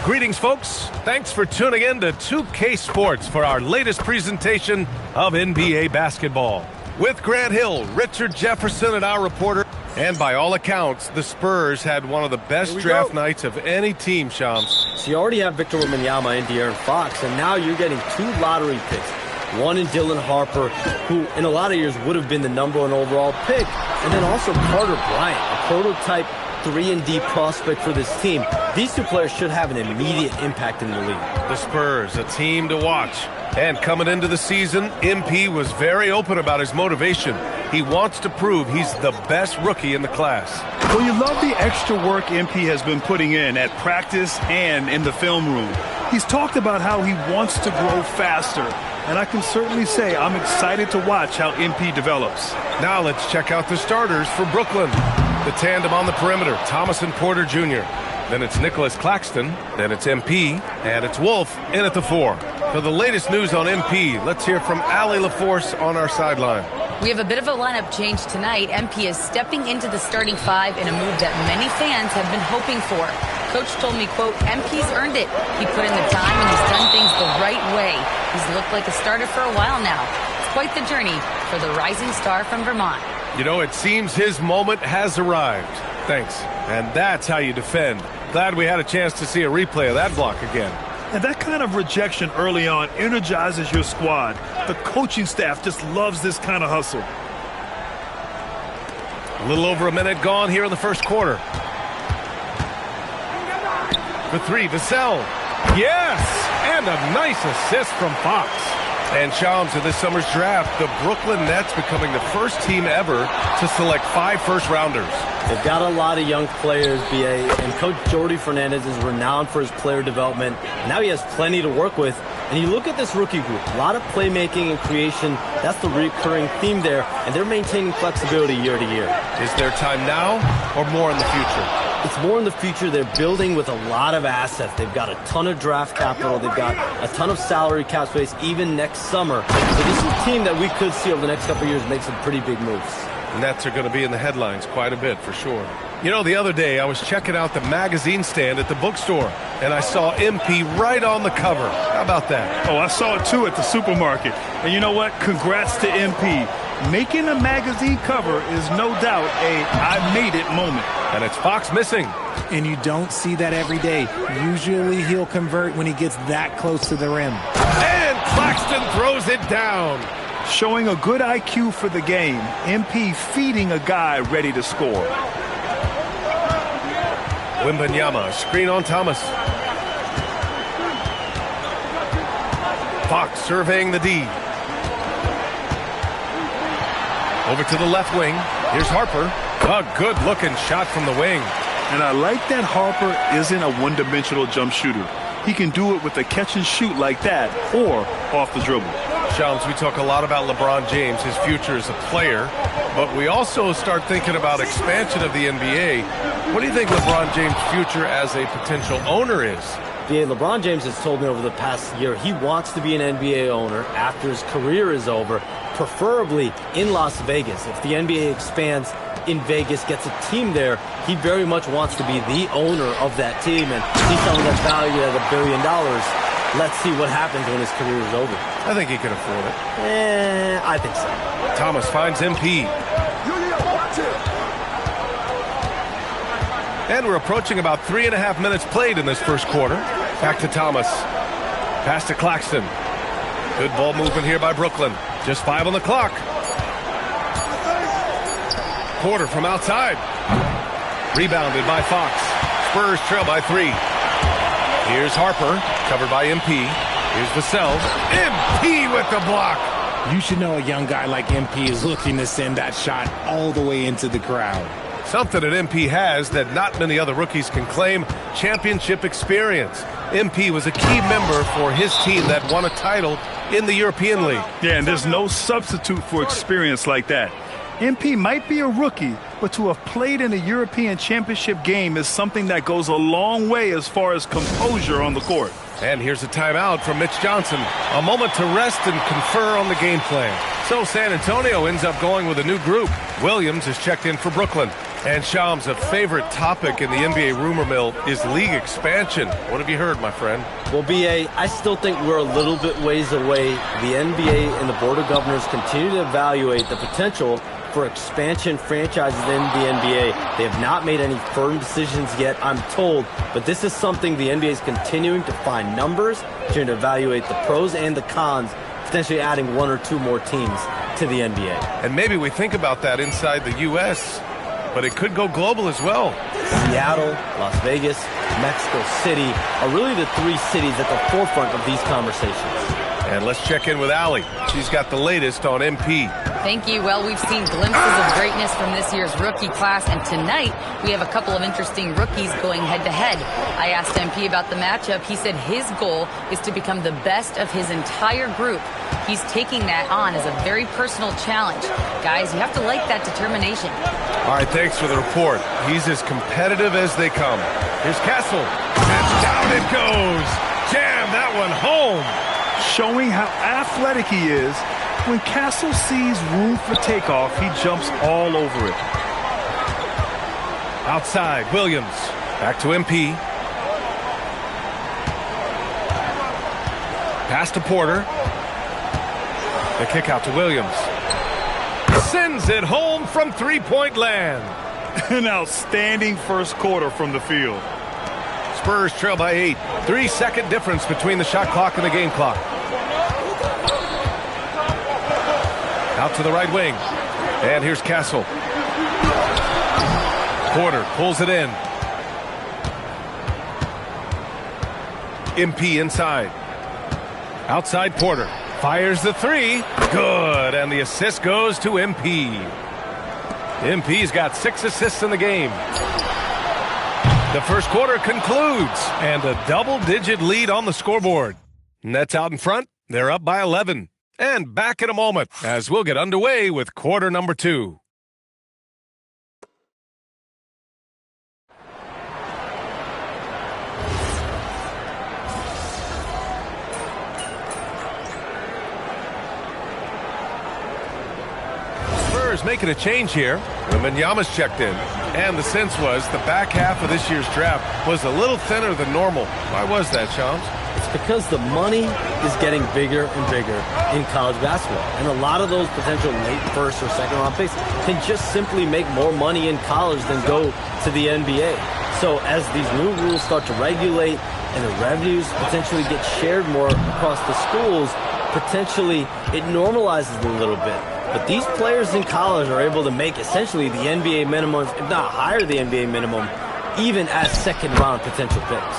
Greetings, folks. Thanks for tuning in to 2K Sports for our latest presentation of NBA basketball. With Grant Hill, Richard Jefferson, and our reporter. And by all accounts, the Spurs had one of the best draft nights of any team, Shams. So you already have Victor Wembanyama and De'Aaron Fox, and now you're getting 2 lottery picks. One in Dylan Harper, who in a lot of years would have been the #1 overall pick, and then also Carter Bryant, a prototype 3-and-D prospect for this team. These 2 players should have an immediate impact in the league. The Spurs, a team to watch. And coming into the season, MP was very open about his motivation. He wants to prove he's the best rookie in the class. Well, you love the extra work MP has been putting in at practice and in the film room. He's talked about how he wants to grow faster. And I can certainly say I'm excited to watch how MP develops. Now let's check out the starters for Brooklyn. The tandem on the perimeter, Thomas and Porter Jr. Then it's Nicholas Claxton. Then it's MP. And it's Wolf in at the 4. For the latest news on MP, let's hear from Allie LaForce on our sideline. We have a bit of a lineup change tonight. MP is stepping into the starting five in a move that many fans have been hoping for. Coach told me, quote, MP's earned it. He put in the time and he's done things the right way. He's looked like a starter for a while now. It's quite the journey for the rising star from Vermont. You know, it seems his moment has arrived. Thanks. And that's how you defend. Glad we had a chance to see a replay of that block again. And that kind of rejection early on energizes your squad. The coaching staff just loves this kind of hustle. A little over a minute gone here in the first quarter. For three, Vassell. Yes! And a nice assist from Fox. And Shams, in this summer's draft, the Brooklyn Nets becoming the first team ever to select 5 first-rounders. They've got a lot of young players, B.A., and Coach Jordi Fernandez is renowned for his player development. Now he has plenty to work with. And you look at this rookie group, a lot of playmaking and creation. That's the recurring theme there, and they're maintaining flexibility year to year. Is there time now or more in the future? It's more in the future. They're building with a lot of assets. They've got a ton of draft capital. They've got a ton of salary cap space even next summer. So this is a team that we could see over the next couple of years make some pretty big moves. Nets are going to be in the headlines quite a bit for sure. You know, the other day I was checking out the magazine stand at the bookstore, and I saw MP right on the cover. How about that? Oh, I saw it too at the supermarket. And you know what? Congrats to MP. Making a magazine cover is no doubt a I made it moment. And it's Fox missing. And you don't see that every day. Usually he'll convert when he gets that close to the rim. And Claxton throws it down. Showing a good IQ for the game. MP feeding a guy ready to score. Wembanyama, screen on Thomas. Fox surveying the D. Over to the left wing. Here's Harper. A good-looking shot from the wing. And I like that Harper isn't a one-dimensional jump shooter. He can do it with a catch and shoot like that or off the dribble. Shams, we talk a lot about LeBron James, his future as a player, but we also start thinking about expansion of the NBA. What do you think LeBron James' future as a potential owner is? Yeah, LeBron James has told me over the past year he wants to be an NBA owner after his career is over, preferably in Las Vegas. If the NBA expands in Vegas, gets a team there, he very much wants to be the owner of that team, and he's someone that's valued at $1 billion. Let's see what happens when his career is over. I think he can afford it. I think so. Thomas finds MP. And we're approaching about 3.5 minutes played in this first quarter. Back to Thomas. Pass to Claxton. Good ball movement here by Brooklyn. Just 5 on the clock. Porter from outside. Rebounded by Fox. Spurs trail by 3. Here's Harper, covered by MP. Here's Vassell. MP with the block. You should know a young guy like MP is looking to send that shot all the way into the crowd. Something that MP has that not many other rookies can claim: championship experience. MP was a key member for his team that won a title in the European League. Yeah, and there's no substitute for experience like that. MP might be a rookie, but to have played in a European championship game is something that goes a long way as far as composure on the court. And here's a timeout from Mitch Johnson. A moment to rest and confer on the game plan. So San Antonio ends up going with a new group. Williams is checked in for Brooklyn. And Shams, a favorite topic in the NBA rumor mill is league expansion. What have you heard, my friend? Well, B.A., I still think we're a little bit ways away. The NBA and the Board of Governors continue to evaluate the potential for expansion franchises in the NBA. They have not made any firm decisions yet, I'm told, but this is something the NBA is continuing to find numbers, trying to evaluate the pros and the cons, potentially adding 1 or 2 more teams to the NBA. And maybe we think about that inside the U.S., but it could go global as well. Seattle, Las Vegas, Mexico City are really the 3 cities at the forefront of these conversations. And let's check in with Allie. She's got the latest on MP. Thank you. Well, we've seen glimpses of greatness from this year's rookie class, and tonight we have a couple of interesting rookies going head-to-head. I asked MP about the matchup. He said his goal is to become the best of his entire group. He's taking that on as a very personal challenge. Guys, you have to like that determination. All right, thanks for the report. He's as competitive as they come. Here's Castle. And down it goes. Jam that one home. Showing how athletic he is, When Castle sees room for takeoff, he jumps all over it. Outside, Williams. Back to MP. Pass to Porter. The kick out to Williams. Sends it home from three-point land. An outstanding first quarter from the field. Spurs trail by 8. 3-second difference between the shot clock and the game clock. Out to the right wing. And here's Castle. Porter pulls it in. MP inside. Outside Porter. Fires the three. Good. And the assist goes to MP. MP's got 6 assists in the game. The first quarter concludes. And a double-digit lead on the scoreboard. Nets out in front. They're up by 11. And back in a moment as we'll get underway with quarter number 2. Spurs making a change here. Wembanyama's checked in. And the sense was the back half of this year's draft was a little thinner than normal. Why was that, Shams? It's because the money is getting bigger and bigger in college basketball. And a lot of those potential late first or second round picks can just simply make more money in college than go to the NBA. So as these new rules start to regulate and the revenues potentially get shared more across the schools, potentially it normalizes a little bit. But these players in college are able to make essentially the NBA minimum, if not higher the NBA minimum, even as second-round potential picks.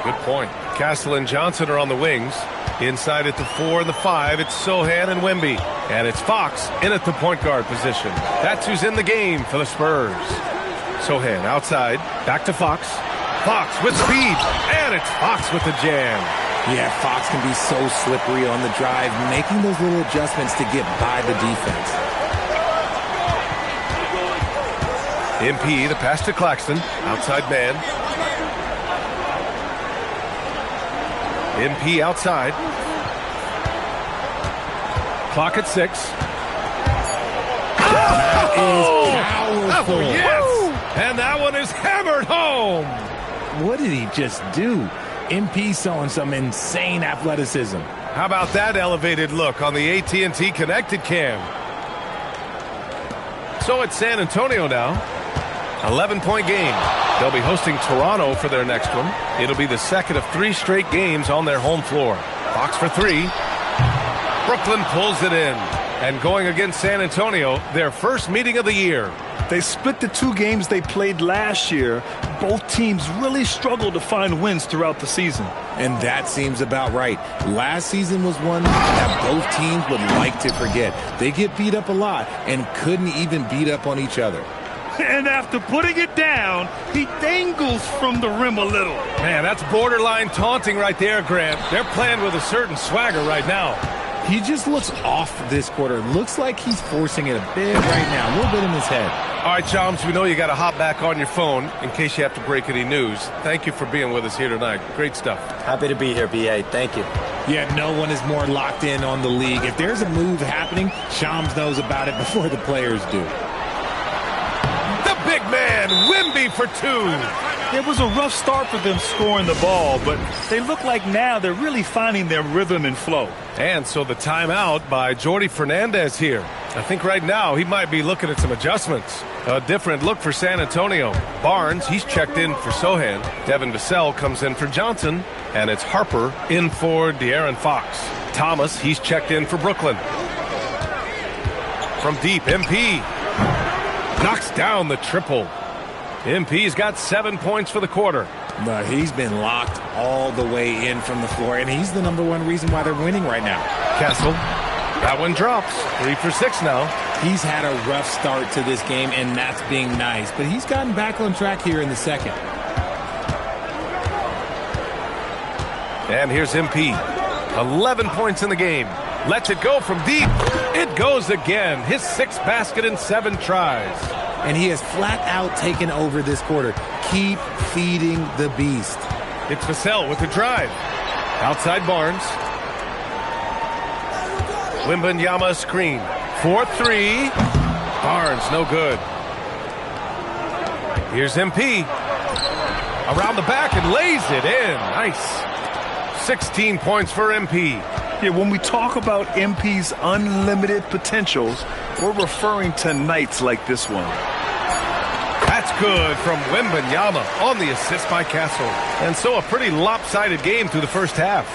Good point. Castle and Johnson are on the wings. Inside at the 4 and the 5, it's Sohan and Wemby. And it's Fox in at the point guard position. That's who's in the game for the Spurs. Sohan outside, back to Fox. Fox with speed, and it's Fox with the jam. Yeah, Fox can be so slippery on the drive, making those little adjustments to get by the defense. MP, the pass to Claxton. Outside man. MP outside. Clock at 6. That is powerful. Yes! And that one is hammered home. What did he just do? MP showing some insane athleticism. How about that elevated look on the AT&T Connected Cam? So it's San Antonio now. 11-point game. They'll be hosting Toronto for their next one. It'll be the second of 3 straight games on their home floor. Fox for 3. Brooklyn pulls it in. And going against San Antonio, their first meeting of the year. They split the 2 games they played last year. Both teams really struggled to find wins throughout the season. And that seems about right. Last season was one that both teams would like to forget. They get beat up a lot and couldn't even beat up on each other. And after putting it down, he dangles from the rim a little. Man, that's borderline taunting right there, Grant. They're playing with a certain swagger right now. He just looks off this quarter. Looks like he's forcing it a bit right now. A little bit in his head. All right, Chums, we know you got to hop back on your phone in case you have to break any news. Thank you for being with us here tonight. Great stuff. Happy to be here, BA. Thank you. Yeah, no one is more locked in on the league. If there's a move happening, Shams knows about it before the players do. The big man, Wemby for 2. It was a rough start for them scoring the ball, but they look like now they're really finding their rhythm and flow. And so the timeout by Jordi Fernandez here. I think right now he might be looking at some adjustments. A different look for San Antonio. Barnes, he's checked in for Sohan. Devin Vassell comes in for Johnson. And it's Harper in for De'Aaron Fox. Thomas, he's checked in for Brooklyn. From deep, MP knocks down the triple. MP's got 7 points for the quarter. But he's been locked all the way in from the floor, and he's the #1 reason why they're winning right now. Castle, that one drops. 3 for 6 now. He's had a rough start to this game, and that's being nice. But he's gotten back on track here in the second. And here's MP. 11 points in the game. Lets it go from deep. It goes again. His 6th basket in 7 tries. And he has flat out taken over this quarter. Keep feeding the beast. It's Vassell with the drive. Outside Barnes. Wembanyama screen. 4-3. Barnes, no good. Here's MP. Around the back and lays it in. Nice. 16 points for MP. Yeah, when we talk about MP's unlimited potentials, we're referring to nights like this one. That's good from Wembanyama on the assist by Castle. And so a pretty lopsided game through the first half.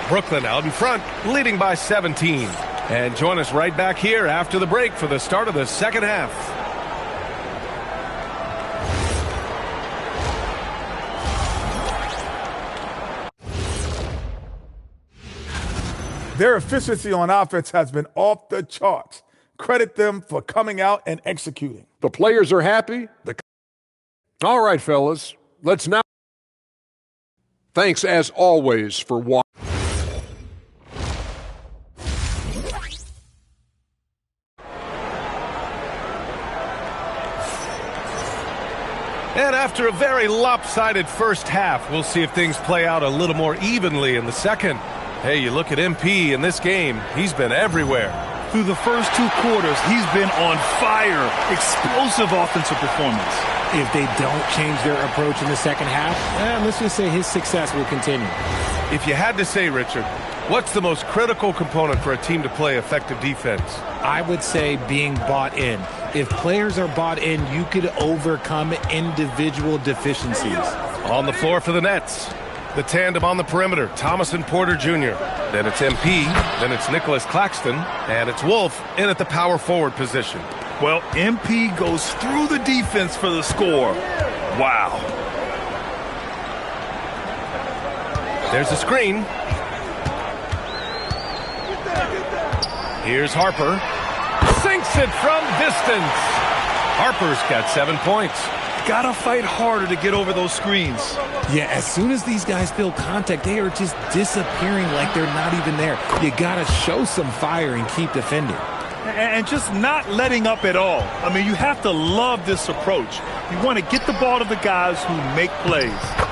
Brooklyn out in front, leading by 17. And join us right back here after the break for the start of the second half. Their efficiency on offense has been off the charts. Credit them for coming out and executing. The players are happy. All right, fellas, let's now. Thanks as always for watching. And after a very lopsided first half, we'll see if things play out a little more evenly in the second. Hey, you look at MP in this game, he's been everywhere. Through the first 2 quarters, he's been on fire. Explosive offensive performance. If they don't change their approach in the second half, let's just say his success will continue. If you had to say, Richard, what's the most critical component for a team to play effective defense? I would say being bought in. If players are bought in, you could overcome individual deficiencies. On the floor for the Nets, the tandem on the perimeter, Thomas and Porter Jr. Then it's MP, then it's Nicholas Claxton, and it's Wolf in at the power forward position. Well, MP goes through the defense for the score. Wow. There's a screen. Here's Harper. Sinks it from distance. Harper's got 7 points. Gotta fight harder to get over those screens. Yeah, as soon as these guys feel contact, they are just disappearing like they're not even there. You gotta show some fire and keep defending. And just not letting up at all. I mean, you have to love this approach. You want to get the ball to the guys who make plays.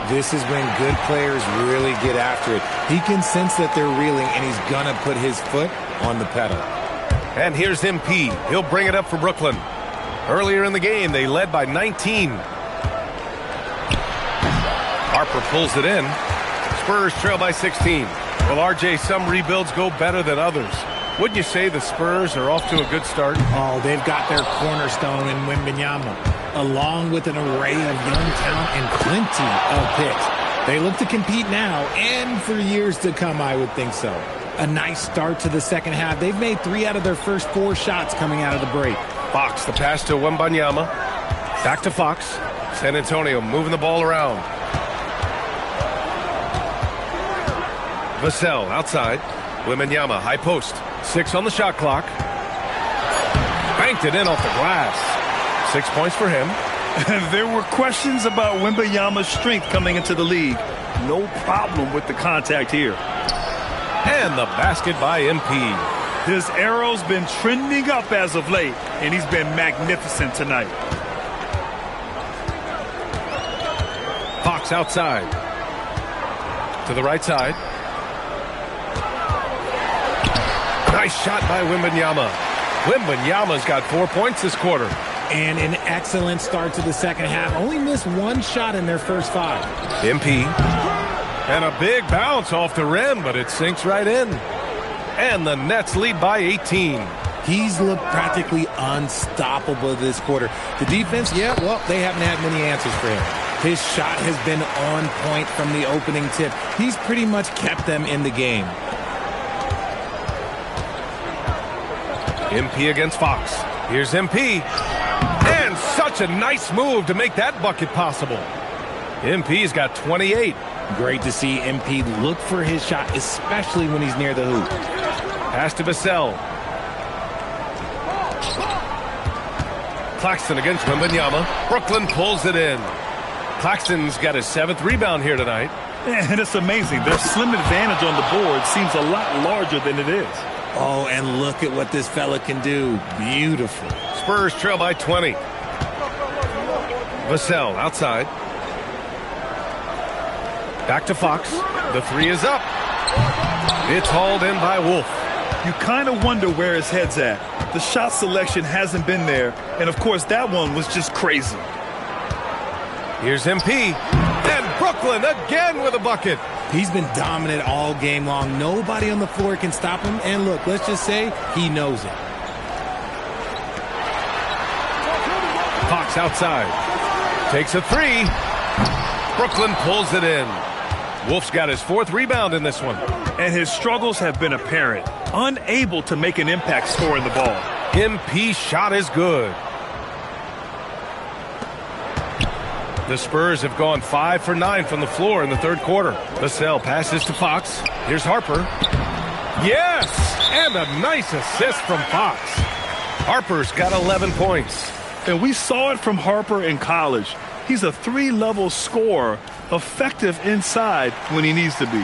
This is when good players really get after it. He can sense that they're reeling, and he's gonna put his foot on the pedal. And here's MP. He'll bring it up for Brooklyn. Earlier in the game, they led by 19. Harper pulls it in. Spurs trail by 16. Well, RJ, some rebuilds go better than others. Wouldn't you say the Spurs are off to a good start? Oh, they've got their cornerstone in Wembanyama, along with an array of young talent and plenty of picks. They look to compete now and for years to come, I would think so. A nice start to the second half. They've made 3 out of their first 4 shots coming out of the break. Fox, the pass to Wembanyama. Back to Fox. San Antonio moving the ball around. Vassell outside. Wembanyama, high post. 6 on the shot clock. Banked it in off the glass. 6 points for him. There were questions about Wembanyama's strength coming into the league. No problem with the contact here. And the basket by MP. His arrow's been trending up as of late, and he's been magnificent tonight. Fox outside. To the right side. Nice shot by Wembanyama. Wembanyama's got 4 points this quarter. And an excellent start to the second half. Only missed 1 shot in their first 5. MP. And a big bounce off the rim, but it sinks right in. And the Nets lead by 18. He's looked practically unstoppable this quarter. The defense, yeah, well, they haven't had many answers for him. His shot has been on point from the opening tip. He's pretty much kept them in the game. MP against Fox. Here's MP. And such a nice move to make that bucket possible. MP's got 28. Great to see MP look for his shot, especially when he's near the hoop. Pass to Vassell. Claxton against Wembanyama. Brooklyn pulls it in. Claxton's got his 7th rebound here tonight. And it's amazing. Their slim advantage on the board seems a lot larger than it is. Oh, and look at what this fella can do. Beautiful. Spurs trail by 20. Vassell outside. Back to Fox. The 3 is up. It's hauled in by Wolf. You kind of wonder where his head's at. The shot selection hasn't been there, and of course that one was just crazy. Here's MP, and Brooklyn again with a bucket. He's been dominant all game long. Nobody on the floor can stop him, and look, let's just say he knows it. Fox outside. Takes a three. Brooklyn pulls it in. Wolf's got his 4th rebound in this one. And his struggles have been apparent. Unable to make an impact scoring the ball. MP shot is good. The Spurs have gone 5 for 9 from the floor in the 3rd quarter. Vassell passes to Fox. Here's Harper. Yes! And a nice assist from Fox. Harper's got 11 points. And we saw it from Harper in college. He's a 3-level scorer, effective inside when he needs to be.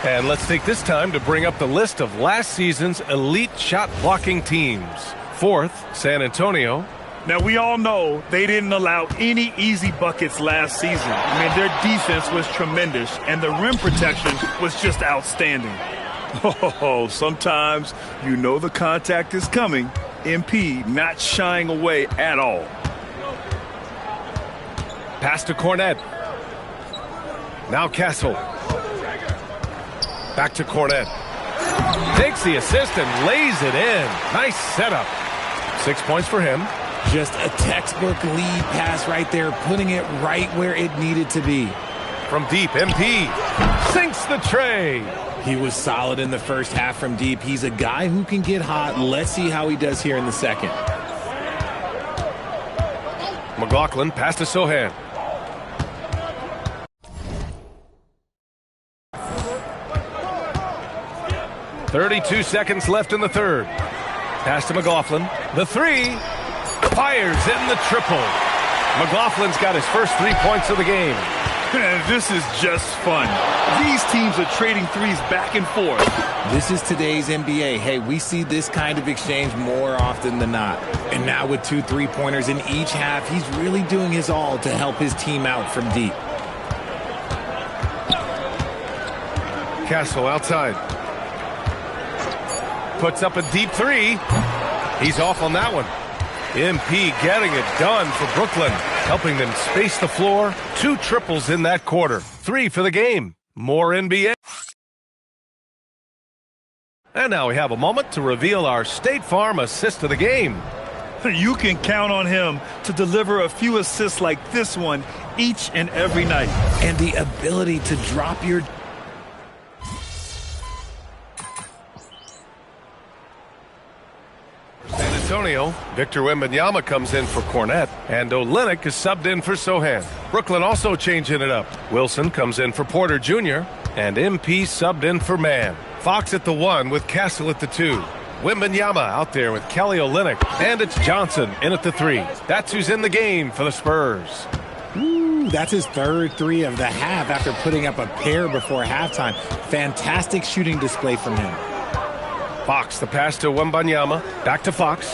And let's take this time to bring up the list of last season's elite shot blocking teams. 4th, San Antonio. Now, we all know they didn't allow any easy buckets last season. I mean, their defense was tremendous, and the rim protection was just outstanding. Oh, sometimes you know the contact is coming. MP not shying away at all. Pass to Cornette. Now Castle. Back to Cornette. Takes the assist and lays it in. Nice setup. 6 points for him. Just a textbook lead pass right there, putting it right where it needed to be. From deep, MP sinks the tray. He was solid in the first half from deep. He's a guy who can get hot. Let's see how he does here in the second. McLaughlin pass to Sohan. .32 seconds left in the 3rd. Pass to McLaughlin. The 3. Fires in the triple. McLaughlin's got his first 3 points of the game. This is just fun. These teams are trading threes back and forth. This is today's NBA. Hey, we see this kind of exchange more often than not. And now with 2 3-pointers in each half, he's really doing his all to help his team out from deep. Castle outside. Puts up a deep 3. He's off on that one. MP getting it done for Brooklyn, helping them space the floor. 2 triples in that quarter. 3 for the game. More NBA. And now we have a moment to reveal our State Farm assist of the game. You can count on him to deliver a few assists like this one each and every night. And the ability to drop your... San Antonio, Victor Wembanyama comes in for Cornette, and Olynyk is subbed in for Sohan. Brooklyn also changing it up. Wilson comes in for Porter Jr., and MP subbed in for Mann. Fox at the 1 with Castle at the 2. Wembanyama out there with Kelly Olynyk, and it's Johnson in at the 3. That's who's in the game for the Spurs. Ooh, that's his 3rd 3 of the half after putting up a pair before halftime. Fantastic shooting display from him. Fox, the pass to Wembanyama. Back to Fox.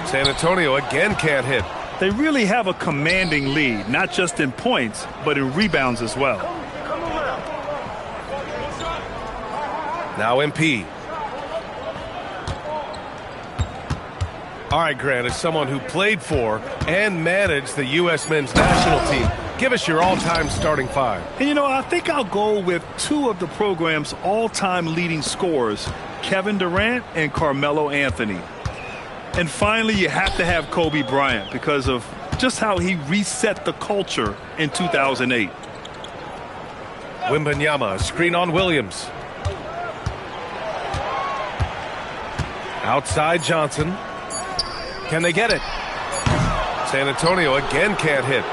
San Antonio again can't hit. They really have a commanding lead, not just in points, but in rebounds as well. Now MP. All right, Grant, as someone who played for and managed the U.S. men's national team, give us your all-time starting 5. And, you know, I think I'll go with 2 of the program's all-time leading scorers, Kevin Durant and Carmelo Anthony. And finally, you have to have Kobe Bryant because of just how he reset the culture in 2008. Wembanyama, screen on Williams. Outside Johnson. Can they get it? San Antonio again can't hit.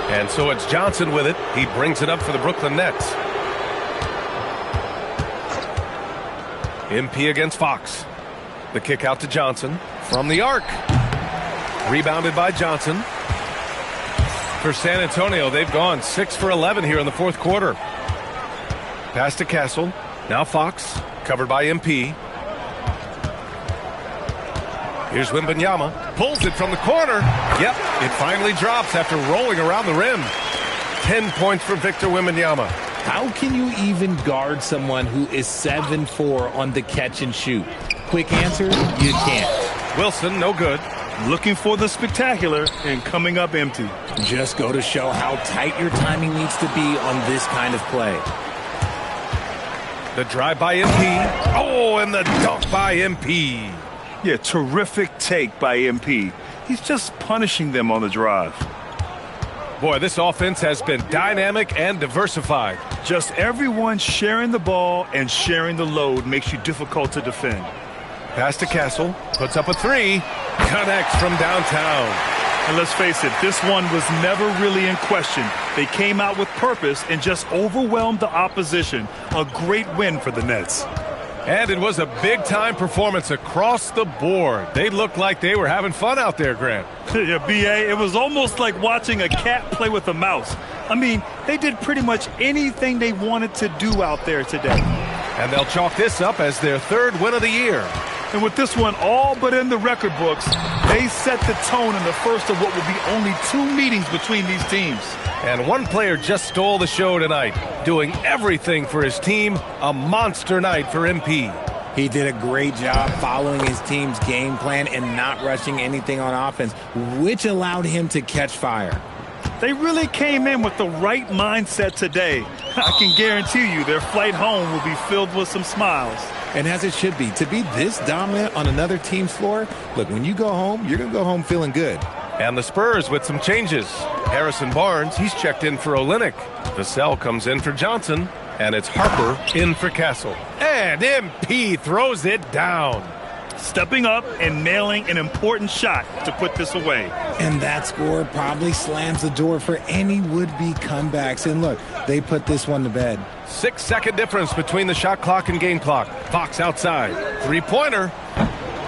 And so it's Johnson with it. He brings it up for the Brooklyn Nets. MP against Fox. The kick out to Johnson from the arc. Rebounded by Johnson. For San Antonio, they've gone 6 for 11 here in the 4th quarter. Pass to Castle. Now Fox, covered by MP. Here's Wembanyama. Pulls it from the corner. Yep, it finally drops after rolling around the rim. 10 points for Victor Wembanyama. How can you even guard someone who is 7'4" on the catch and shoot? Quick answer, you can't. Wilson, no good. Looking for the spectacular and coming up empty. Just go to show how tight your timing needs to be on this kind of play. The drive by MP. Oh, and the dunk by MP. Yeah, terrific take by MP. He's just punishing them on the drive. Boy, this offense has been dynamic and diversified. Just everyone sharing the ball and sharing the load makes you difficult to defend. Pass to Castle. Puts up a three. Connects from downtown. And let's face it, this one was never really in question. They came out with purpose and just overwhelmed the opposition. A great win for the Nets. And it was a big-time performance across the board. They looked like they were having fun out there, Grant. Yeah, B.A., it was almost like watching a cat play with a mouse. I mean, they did pretty much anything they wanted to do out there today. And they'll chalk this up as their third win of the year. And with this one all but in the record books, they set the tone in the first of what will be only 2 meetings between these teams. And one player just stole the show tonight, doing everything for his team. A monster night for MP. He did a great job following his team's game plan and not rushing anything on offense, which allowed him to catch fire. They really came in with the right mindset today. I can guarantee you their flight home will be filled with some smiles. And as it should be, to be this dominant on another team's floor, look, when you go home, you're going to go home feeling good. And the Spurs with some changes. Harrison Barnes, he's checked in for Olynyk. Vassell comes in for Johnson. And it's Harper in for Castle. And MP throws it down. Stepping up and nailing an important shot to put this away. And that score probably slams the door for any would-be comebacks. And look, they put this one to bed. 6-second difference between the shot clock and game clock. Fox outside. Three-pointer.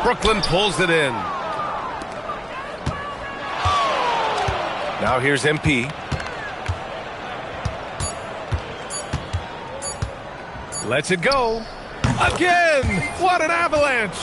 Brooklyn pulls it in. Now here's MP. Lets it go. Again! What an avalanche!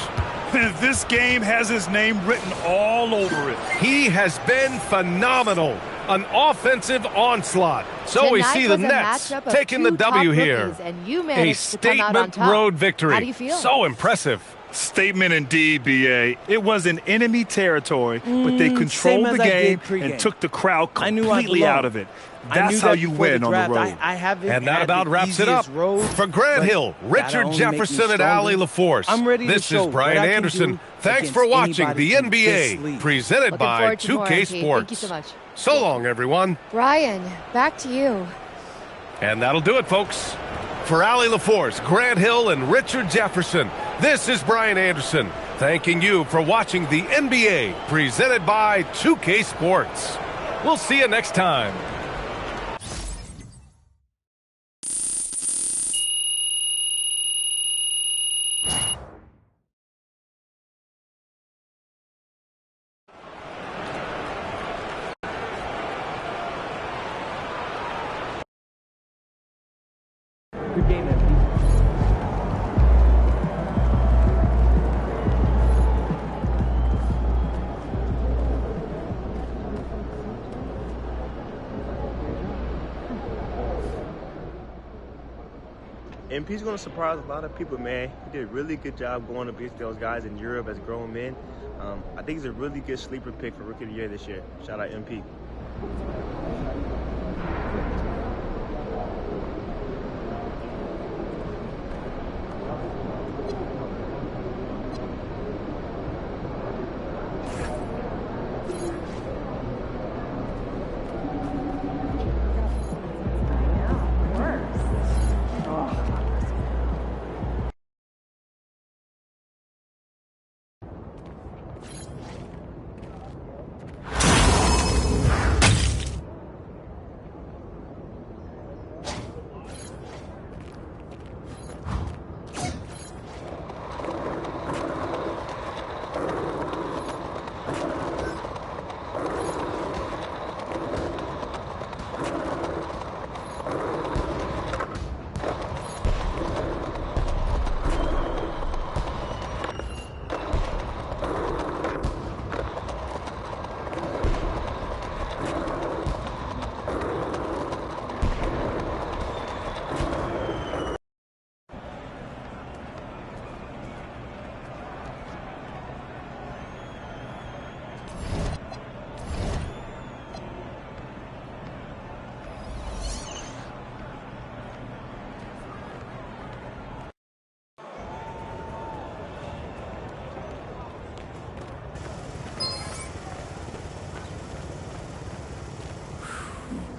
This game has his name written all over it. He has been phenomenal. An offensive onslaught. So we see the Nets taking the W here. A statement road victory. How do you feel? So impressive. Statement indeed, B.A. It was in enemy territory, but they controlled the game and took the crowd completely out of it. That's how you win on the road. And that about wraps it up. For Grant Hill, Richard Jefferson, and Ali LaForce, this is Brian Anderson. Thanks for watching the NBA, presented by 2K Sports. Thank you so much. So long, everyone. Brian, back to you. And that'll do it, folks. For Ali LaForce, Grant Hill, and Richard Jefferson, this is Brian Anderson, thanking you for watching the NBA, presented by 2K Sports. We'll see you next time. Good game, MP. MP's going to surprise a lot of people, man. He did a really good job going against those guys in Europe as grown men. I think he's a really good sleeper pick for Rookie of the Year this year. Shout out MP.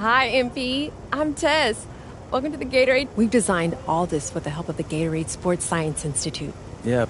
Hi, MP. I'm Tess. Welcome to the Gatorade. We've designed all this with the help of the Gatorade Sports Science Institute. Yeah.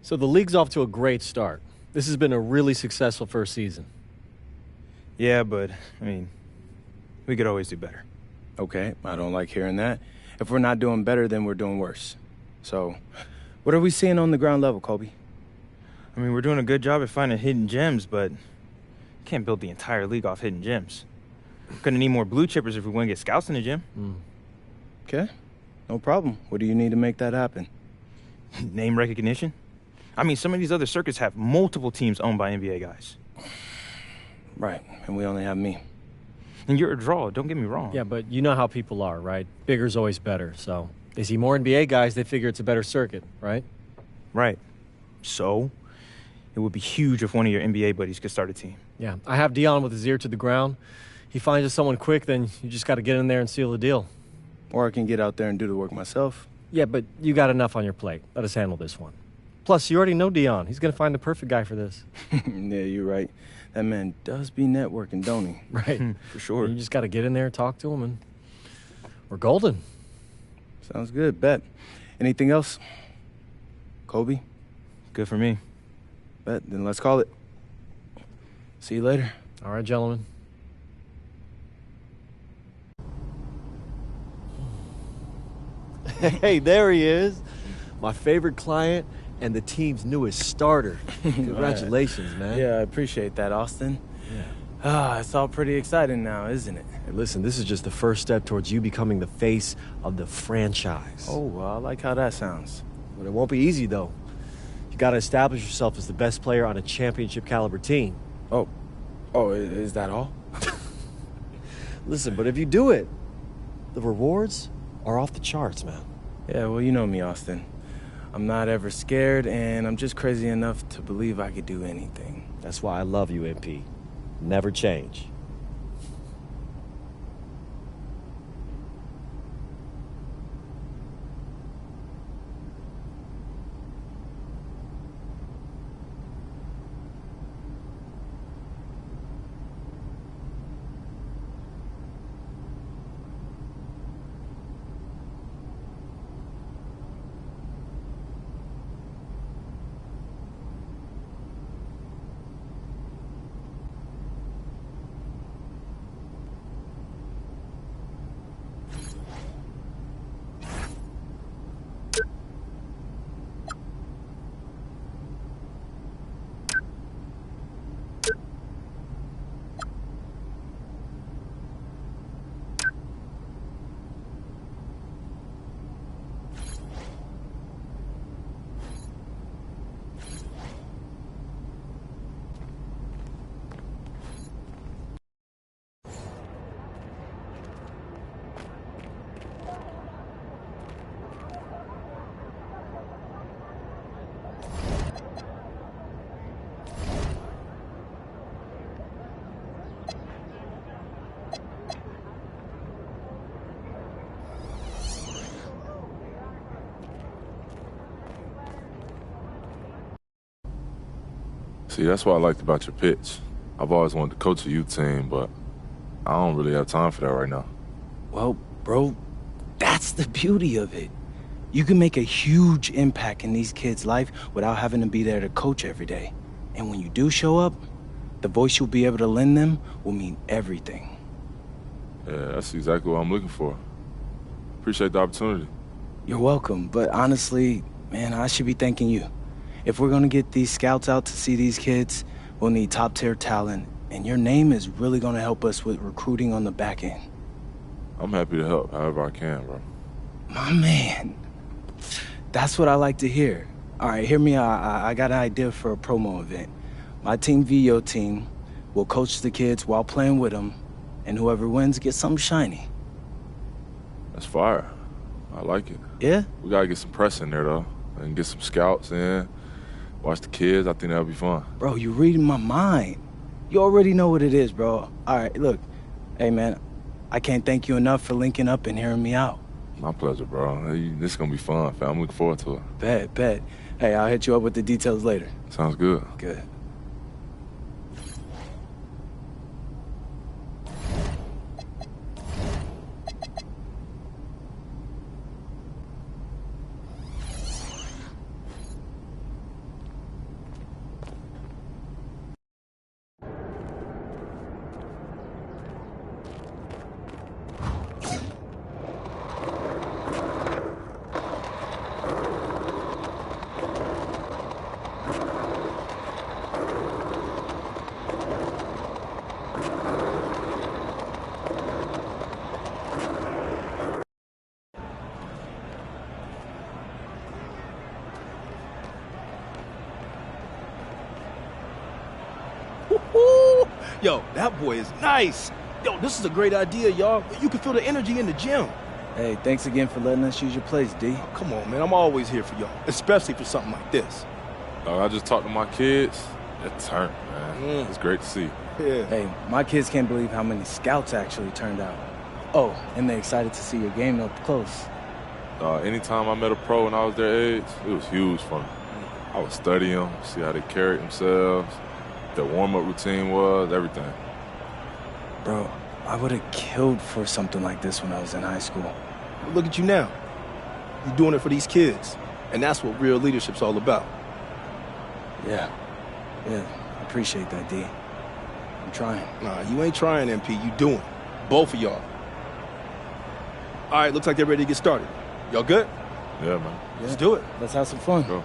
So the league's off to a great start. This has been a really successful first season. Yeah, but, I mean, we could always do better. Okay, I don't like hearing that. If we're not doing better, then we're doing worse. So, what are we seeing on the ground level, Kobe? I mean, we're doing a good job at finding hidden gems, but can't build the entire league off hidden gems. Gonna need more blue chippers if we want to get scouts in the gym. Okay, no problem. What do you need to make that happen? Name recognition? I mean, some of these other circuits have multiple teams owned by NBA guys. Right, and we only have me. And you're a draw, don't get me wrong. Yeah, but you know how people are, right? Bigger's always better, so they see more NBA guys, they figure it's a better circuit, right? Right. So, it would be huge if one of your NBA buddies could start a team. Yeah, I have Dion with his ear to the ground. He finds us someone quick, then you just got to get in there and seal the deal. Or I can get out there and do the work myself. Yeah, but you got enough on your plate. Let us handle this one. Plus, you already know Dion. He's going to find the perfect guy for this. Yeah, you're right. That man does be networking, don't he? Right. For sure. You just got to get in there, talk to him, and we're golden. Sounds good, bet. Anything else? Kobe? Good for me. Bet, then let's call it. See you later. All right, gentlemen. Hey, there he is. My favorite client and the team's newest starter. Congratulations, man. Yeah, I appreciate that, Austin. Yeah. It's all pretty exciting now, isn't it? Hey, listen, this is just the first step towards you becoming the face of the franchise. Oh, well, I like how that sounds. But it won't be easy, though. You got to establish yourself as the best player on a championship caliber team. Oh, is that all? Listen, but if you do it, the rewards are off the charts, man. Yeah, well, you know me, Austin. I'm not ever scared, and I'm just crazy enough to believe I could do anything. That's why I love you, MP. Never change. See, that's what I liked about your pitch. I've always wanted to coach a youth team, but I don't really have time for that right now. Well, bro, that's the beauty of it. You can make a huge impact in these kids' life without having to be there to coach every day. And when you do show up, the voice you'll be able to lend them will mean everything. Yeah, that's exactly what I'm looking for. Appreciate the opportunity. You're welcome, but honestly, man, I should be thanking you. If we're gonna get these scouts out to see these kids, we'll need top-tier talent, and your name is really gonna help us with recruiting on the back end. I'm happy to help however I can, bro. My man. That's what I like to hear. All right, hear me out. I got an idea for a promo event. My team v your team. We'll coach the kids while playing with them, and whoever wins gets something shiny. That's fire. I like it. Yeah? We gotta get some press in there, though, and get some scouts in. Watch the kids. I think that'll be fun. Bro, you're reading my mind. You already know what it is, bro. All right, look. Hey, man, I can't thank you enough for linking up and hearing me out. My pleasure, bro. This is gonna be fun, fam. I'm looking forward to it. Bet. Hey, I'll hit you up with the details later. Sounds good. Good. Yo, that boy is nice. Yo, this is a great idea, y'all. You can feel the energy in the gym. Hey, thanks again for letting us use your place, D. Oh, come on, man. I'm always here for y'all, especially for something like this. I just talked to my kids. It turned, man. It's great to see. Yeah. Hey, my kids can't believe how many scouts actually turned out. Oh, and they're excited to see your game up close. Anytime I met a pro when I was their age, it was huge for me. I would study them, see how they carried themselves, their warm-up routine was, everything. Bro, I would have killed for something like this when I was in high school. Look at you now. You're doing it for these kids. And that's what real leadership's all about. Yeah, I appreciate that, D. I'm trying. Nah, you ain't trying, MP. You doing. Both of y'all. All right, looks like they're ready to get started. Y'all good? Yeah, man. Let's do it. Let's have some fun. Go.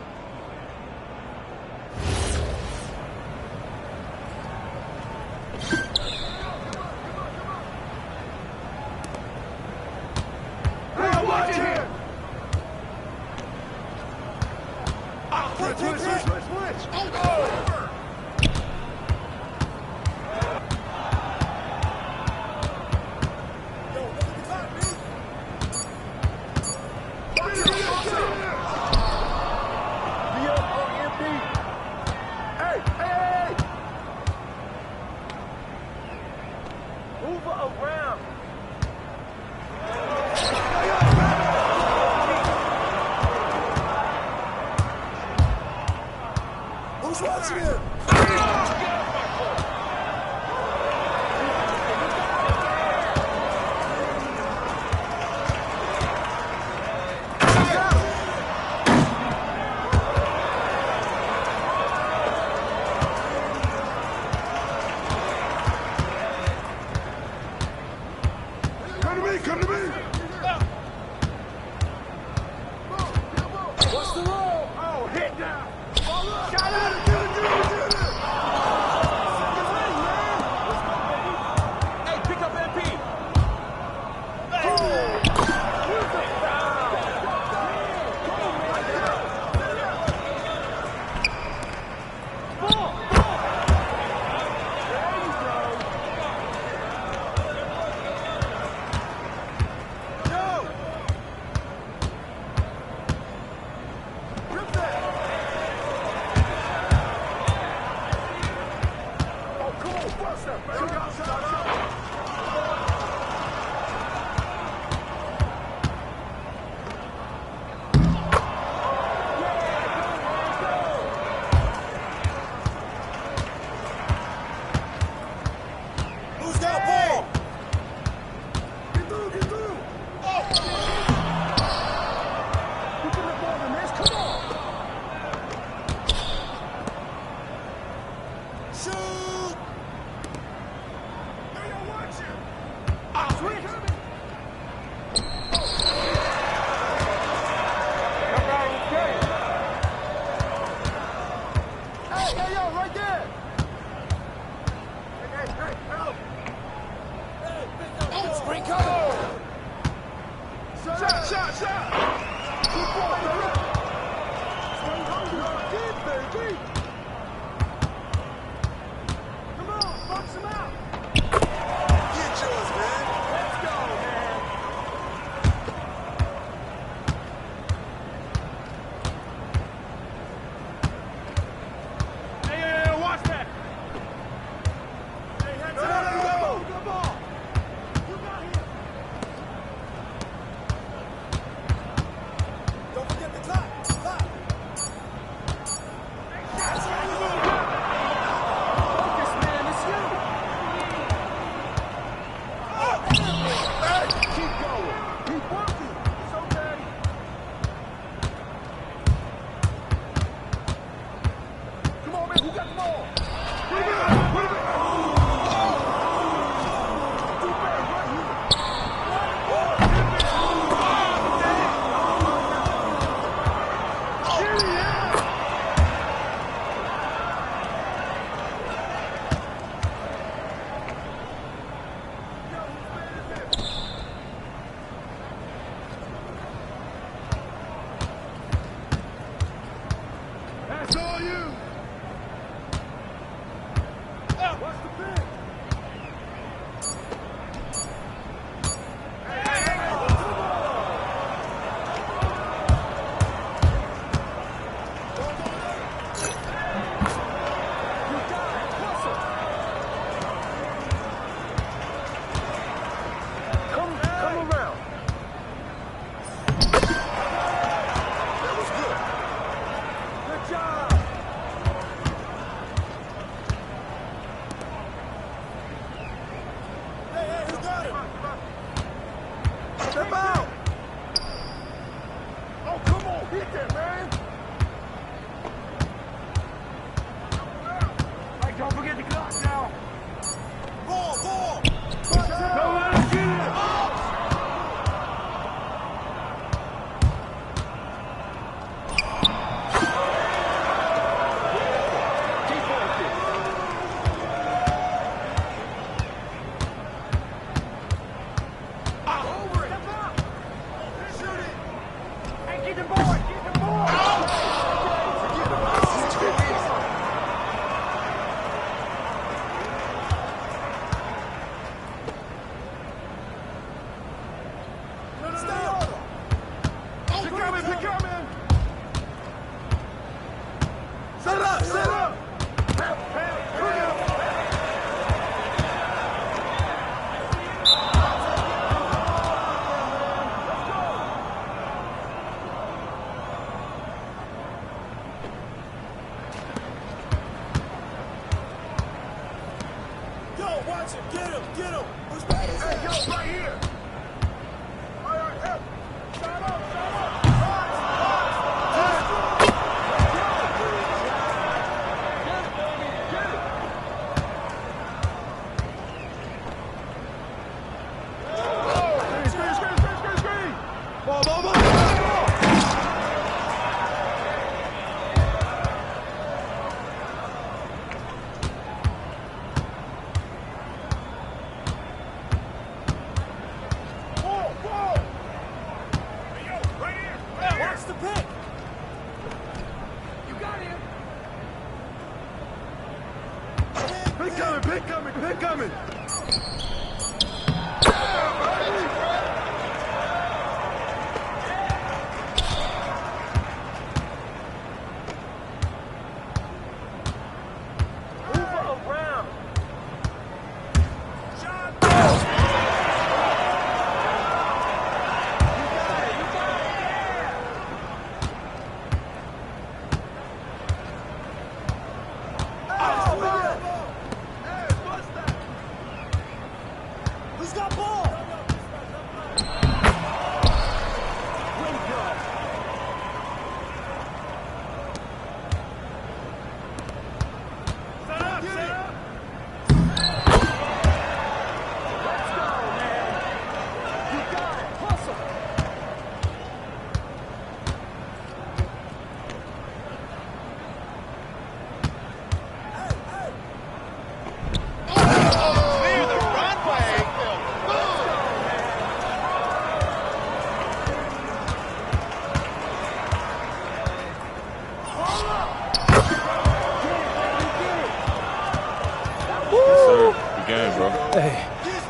bro. Hey,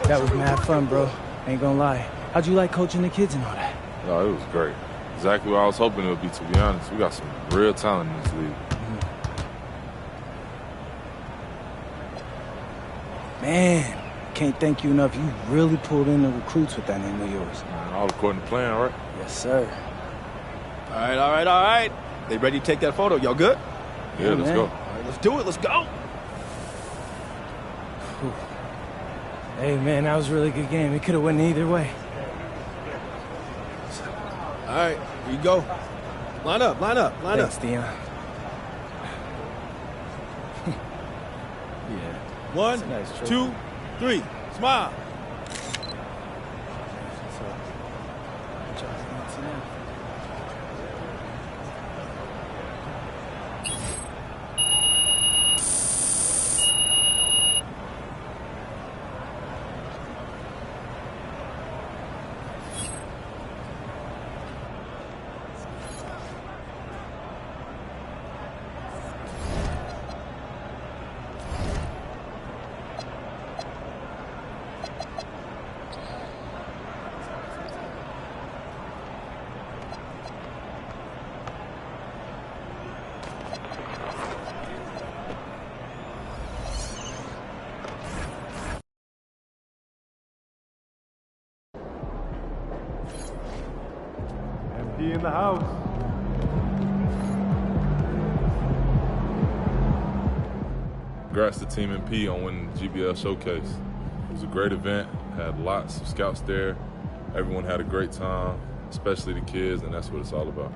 that was mad fun, bro. Ain't gonna lie. How'd you like coaching the kids and all that? No, it was great. Exactly what I was hoping it would be, to be honest. We got some real talent in this league. Man, can't thank you enough. You really pulled in the recruits with that name of yours. All according to plan, right? Yes, sir. All right. They ready to take that photo? Y'all good? Yeah, let's go. All right, let's do it. Let's go. Whew. Hey, man, that was a really good game. It could have went either way. All right, here you go. Line up. Thanks, Dion. Yeah. 1, nice 2, 3. Smile. MP in the house. Congrats to Team MP on winning the GBL Showcase. It was a great event, had lots of scouts there. Everyone had a great time, especially the kids, and that's what it's all about.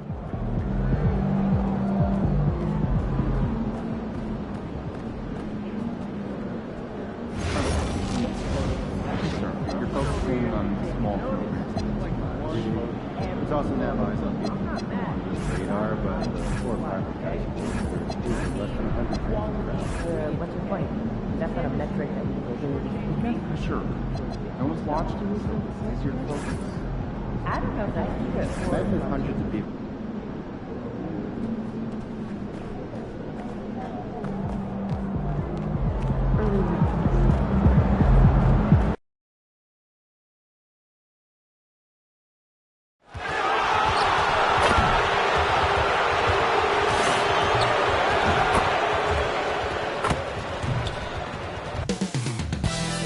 You're focusing on small things. It's awesome to have eyes on people on the radar, but for fabrication, there's less than 100 things around. What's your point? That's not a metric that you can do. Sure. No one's watched you, so it's easier to focus. I don't know if that's good. I've met hundreds of people.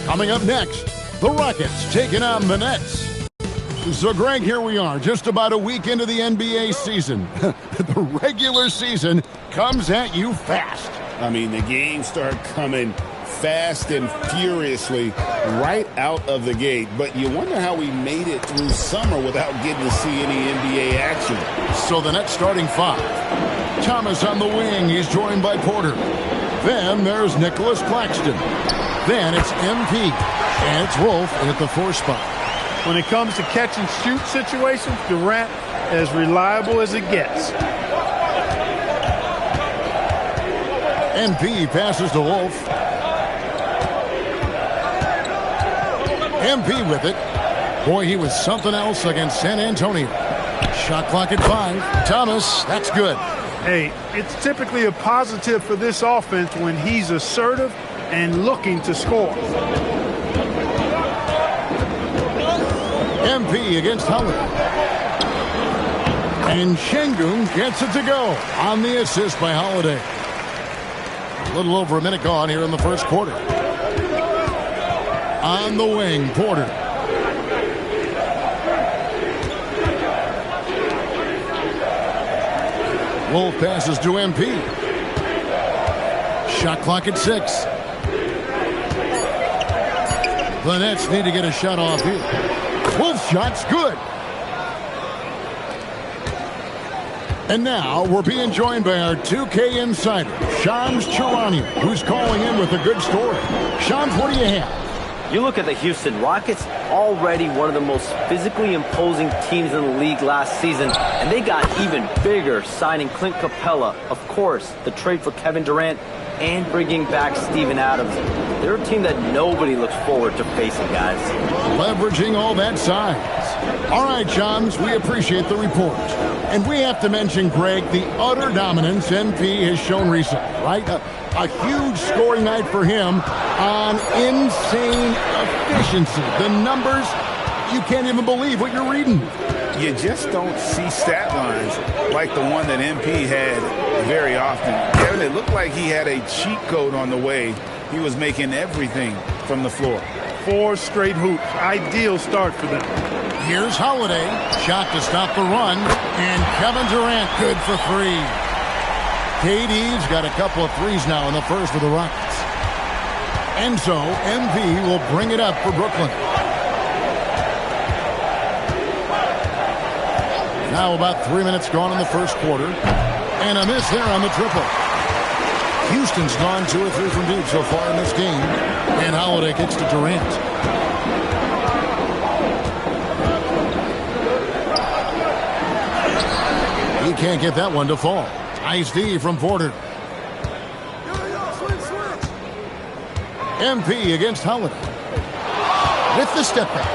Coming up next, the Rockets taking on the Nets. So, Greg, here we are, just about a week into the NBA season. The regular season comes at you fast. I mean, the games start coming fast and furiously right out of the gate. But you wonder how we made it through summer without getting to see any NBA action. So the Nets starting five. Thomas on the wing. He's joined by Porter. Then there's Nicholas Claxton. Then it's MP. And it's Wolf at the 4 spot. When it comes to catch and shoot situations, Durant as reliable as it gets. MP passes to Wolf. MP with it. Boy, he was something else against San Antonio. Shot clock at 5. Thomas, that's good. Hey, it's typically a positive for this offense when he's assertive and looking to score. MP against Howard. And Şengün gets it to go on the assist by Holiday. A little over a minute gone here in the first quarter. On the wing, Porter. Wolf passes to MP. Shot clock at 6. The Nets need to get a shot off here. Wolf shot's good. And now we're being joined by our 2K insider, Shams Charania, who's calling in with a good story. Shams, what do you have? You look at the Houston Rockets, already one of the most physically imposing teams in the league last season, and they got even bigger signing Clint Capella, of course, the trade for Kevin Durant, and bringing back Steven Adams. They're a team that nobody looks forward to facing, guys. Leveraging all that size. All right, Johns, we appreciate the report. And we have to mention, Greg, the utter dominance MP has shown recently, right? A huge scoring night for him on insane efficiency. The numbers, you can't even believe what you're reading. You just don't see stat lines like the one that MP had very often. Kevin, it looked like he had a cheat code on the way. He was making everything from the floor. 4 straight hoops. Ideal start for them. Here's Holiday. Shot to stop the run. And Kevin Durant good for 3. KD's got a couple of threes now in the first for the Rockets. And so MP will bring it up for Brooklyn. Now about 3 minutes gone in the first quarter. And a miss there on the triple. Houston's gone 2 or 3 from deep so far in this game. And Holiday gets to Durant. He can't get that one to fall. Nice D from Porter. MP against Holiday. With the step back.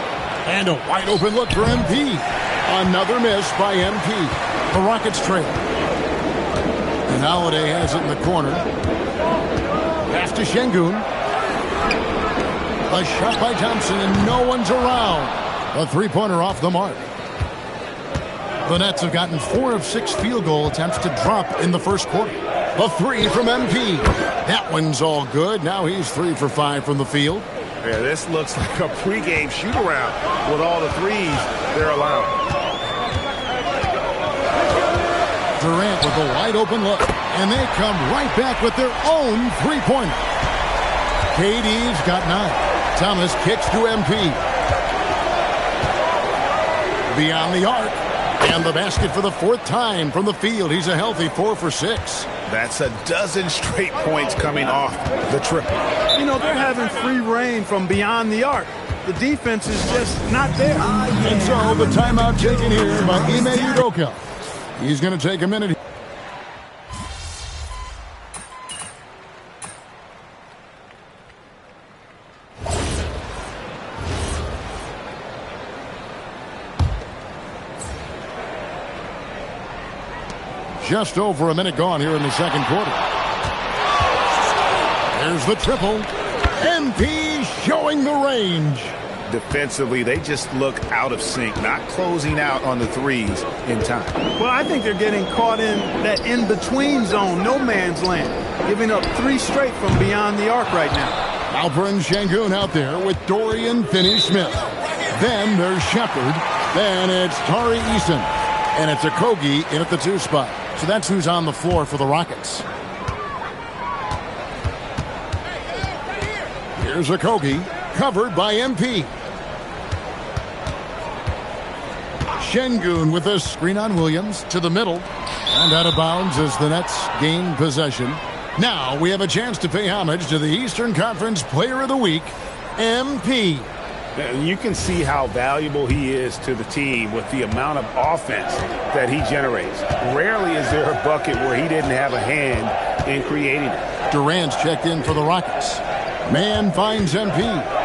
And a wide open look for MP. Another miss by MP. The Rockets trail. And Holiday has it in the corner. Pass to Şengün. A shot by Thompson, and no one's around. A three-pointer off the mark. The Nets have gotten 4 of 6 field goal attempts to drop in the first quarter. A 3 from MP. That one's all good. Now he's 3 for 5 from the field. Yeah, this looks like a pregame shoot-around with all the threes they're allowing. Durant with a wide open look, and they come right back with their own three-pointer. KD's got 9. Thomas kicks to MP. Beyond the arc, and the basket for the 4th time from the field. He's a healthy 4 for 6. That's a dozen straight points coming off the triple. You know, they're having free reign from beyond the arc. The defense is just not there. And so the timeout taken here by Ime Udoka. He's going to take a minute. Just over a minute gone here in the second quarter. There's the triple. MP showing the range. Defensively, they just look out of sync, not closing out on the threes in time. Well, I think they're getting caught in that in-between zone, no man's land, giving up 3 straight from beyond the arc right now. Alperen Şengün out there with Dorian Finney-Smith. Then there's Shepard. Then it's Tari Eason. And it's Okogie in at the 2 spot. So that's who's on the floor for the Rockets. Here's Okogie, covered by MP. Şengün with a screen on Williams to the middle. And out of bounds as the Nets gain possession. Now we have a chance to pay homage to the Eastern Conference Player of the Week, MP. You can see how valuable he is to the team with the amount of offense that he generates. Rarely is there a bucket where he didn't have a hand in creating it. Durant's checked in for the Rockets. Man finds MP.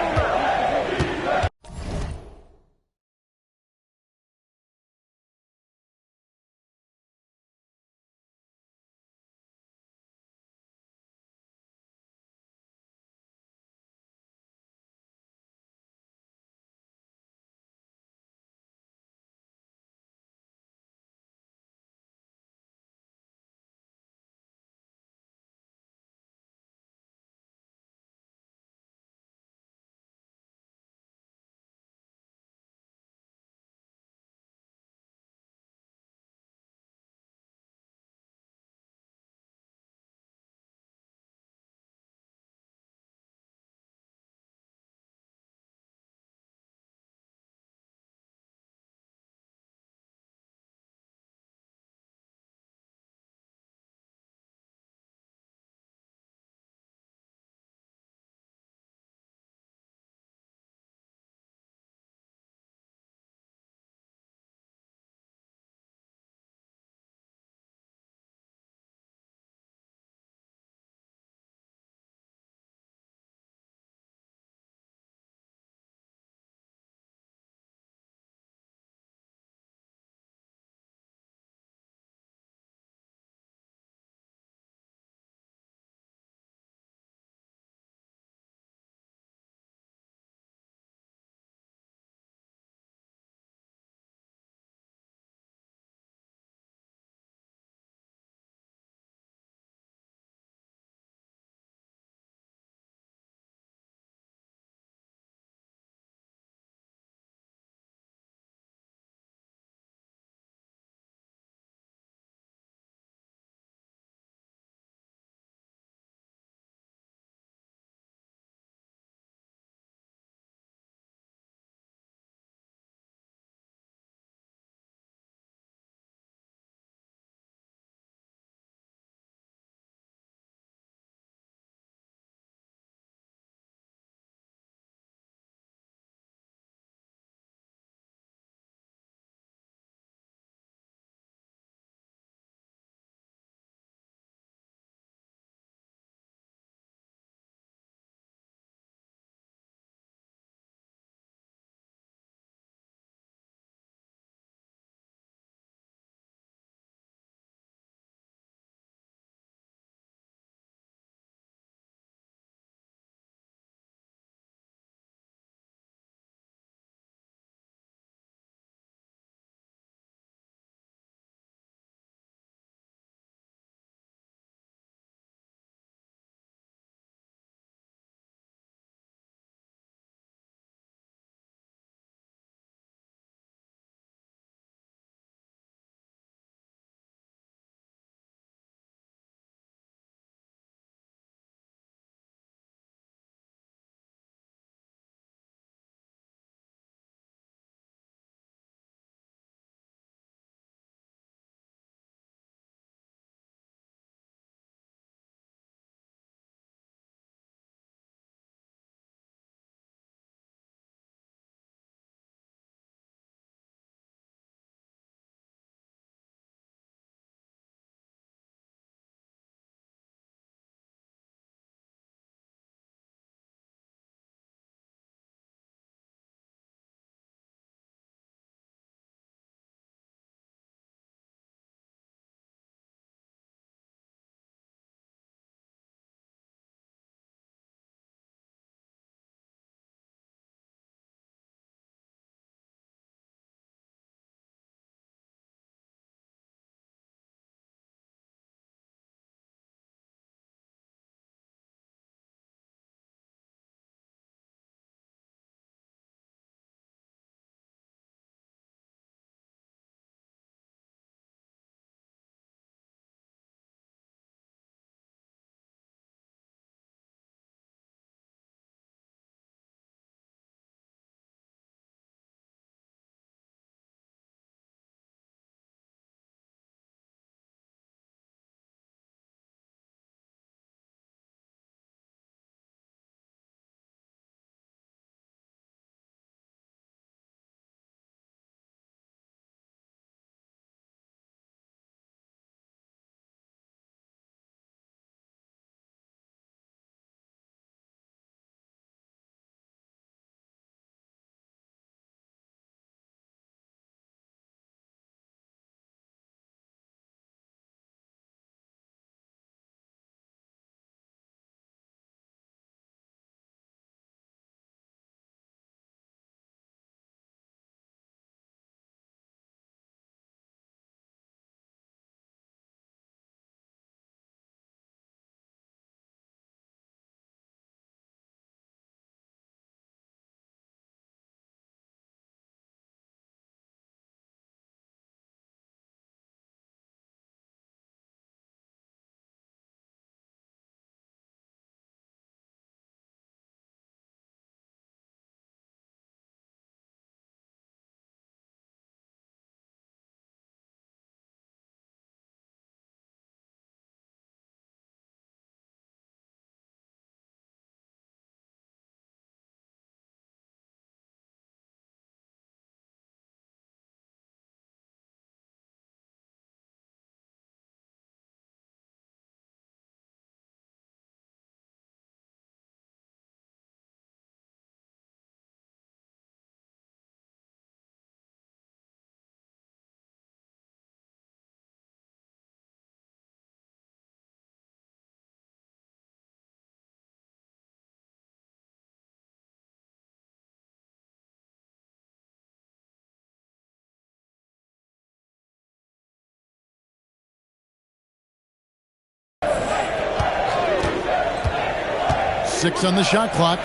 6 on the shot clock.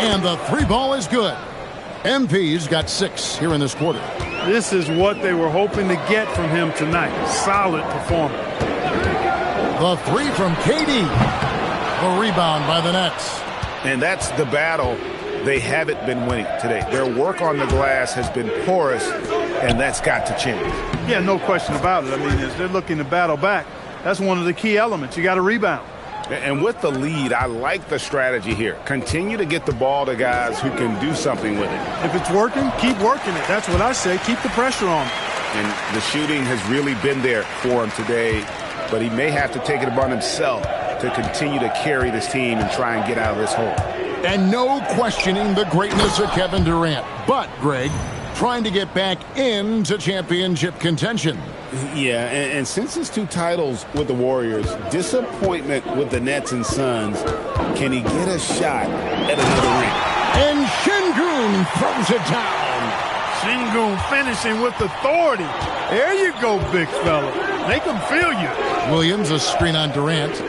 And the 3 ball is good. MP's got 6 here in this quarter. This is what they were hoping to get from him tonight. Solid performance. The 3 from KD. The rebound by the Nets. And that's the battle they haven't been winning today. Their work on the glass has been porous, and that's got to change. Yeah, no question about it. I mean, as they're looking to battle back, that's one of the key elements. You got to rebound. And with the lead, I like the strategy here. Continue to get the ball to guys who can do something with it. If it's working, keep working it. That's what I say. Keep the pressure on him. And the shooting has really been there for him today, but he may have to take it upon himself to continue to carry this team and try and get out of this hole. And no questioning the greatness of Kevin Durant. But, Greg, trying to get back into championship contention. Yeah, and since his 2 titles with the Warriors, disappointment with the Nets and Suns, can he get a shot at another ring? And Şengün throws it down. Şengün finishing with authority. There you go, big fella. Make them feel you. Williams, a screen on Durant.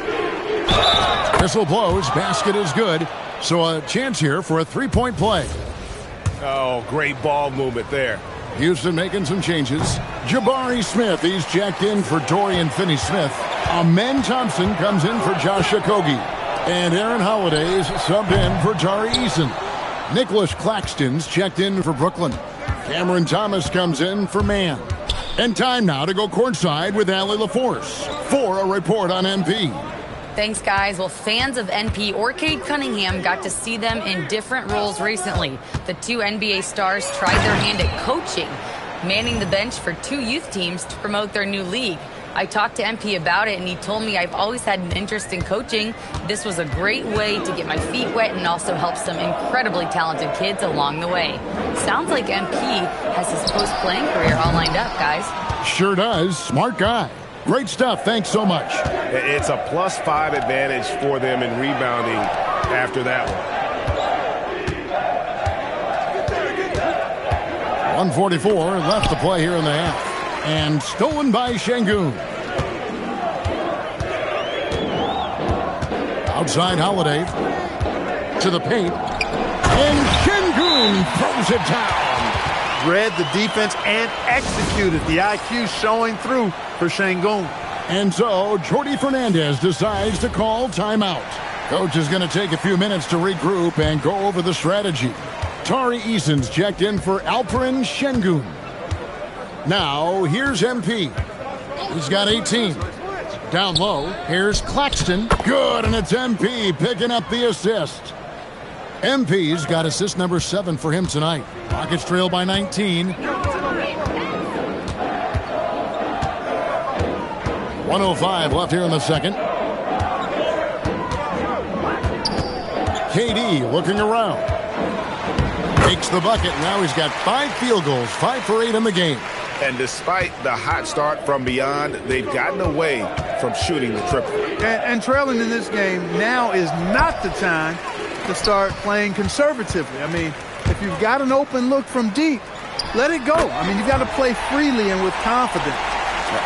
Whistle blows, basket is good. So a chance here for a 3-point play. Oh, great ball movement there. Houston making some changes. Jabari Smith, he's checked in for Dorian Finney-Smith. Amen Thompson comes in for Josh Okogie. And Aaron Holiday's subbed in for Tari Eason. Nicholas Claxton's checked in for Brooklyn. Cameron Thomas comes in for Mann. And time now to go courtside with Allie LaForce for a report on MP. Thanks, guys. Well, fans of NP or Cade Cunningham got to see them in different roles recently. The 2 NBA stars tried their hand at coaching, manning the bench for 2 youth teams to promote their new league. I talked to MP about it, and he told me I've always had an interest in coaching. This was a great way to get my feet wet and also help some incredibly talented kids along the way. Sounds like MP has his post-playing career all lined up, guys. Sure does. Smart guy. Great stuff. Thanks so much. It's a +5 advantage for them in rebounding after that one. 1:44 left to play here in the half. And stolen by Şengün. Outside Holiday. To the paint. And Şengün throws it down. Read the defense and executed. The IQ showing through for Şengün. And so Jordi Fernandez decides to call timeout. Coach is going to take a few minutes to regroup and go over the strategy. Tari Eason's checked in for Alperen Şengün. Now, here's MP. He's got 18. Down low, here's Claxton. Good, and it's MP picking up the assist. MP's got assist number 7 for him tonight. Rockets trail by 19. 1:05 left here in the second. KD looking around. Takes the bucket. Now he's got 5 field goals, 5 for 8 in the game. And despite the hot start from beyond, they've gotten away from shooting the triple. And trailing in this game, now is not the time to start playing conservatively. I mean, if you've got an open look from deep, let it go. I mean, you've got to play freely and with confidence.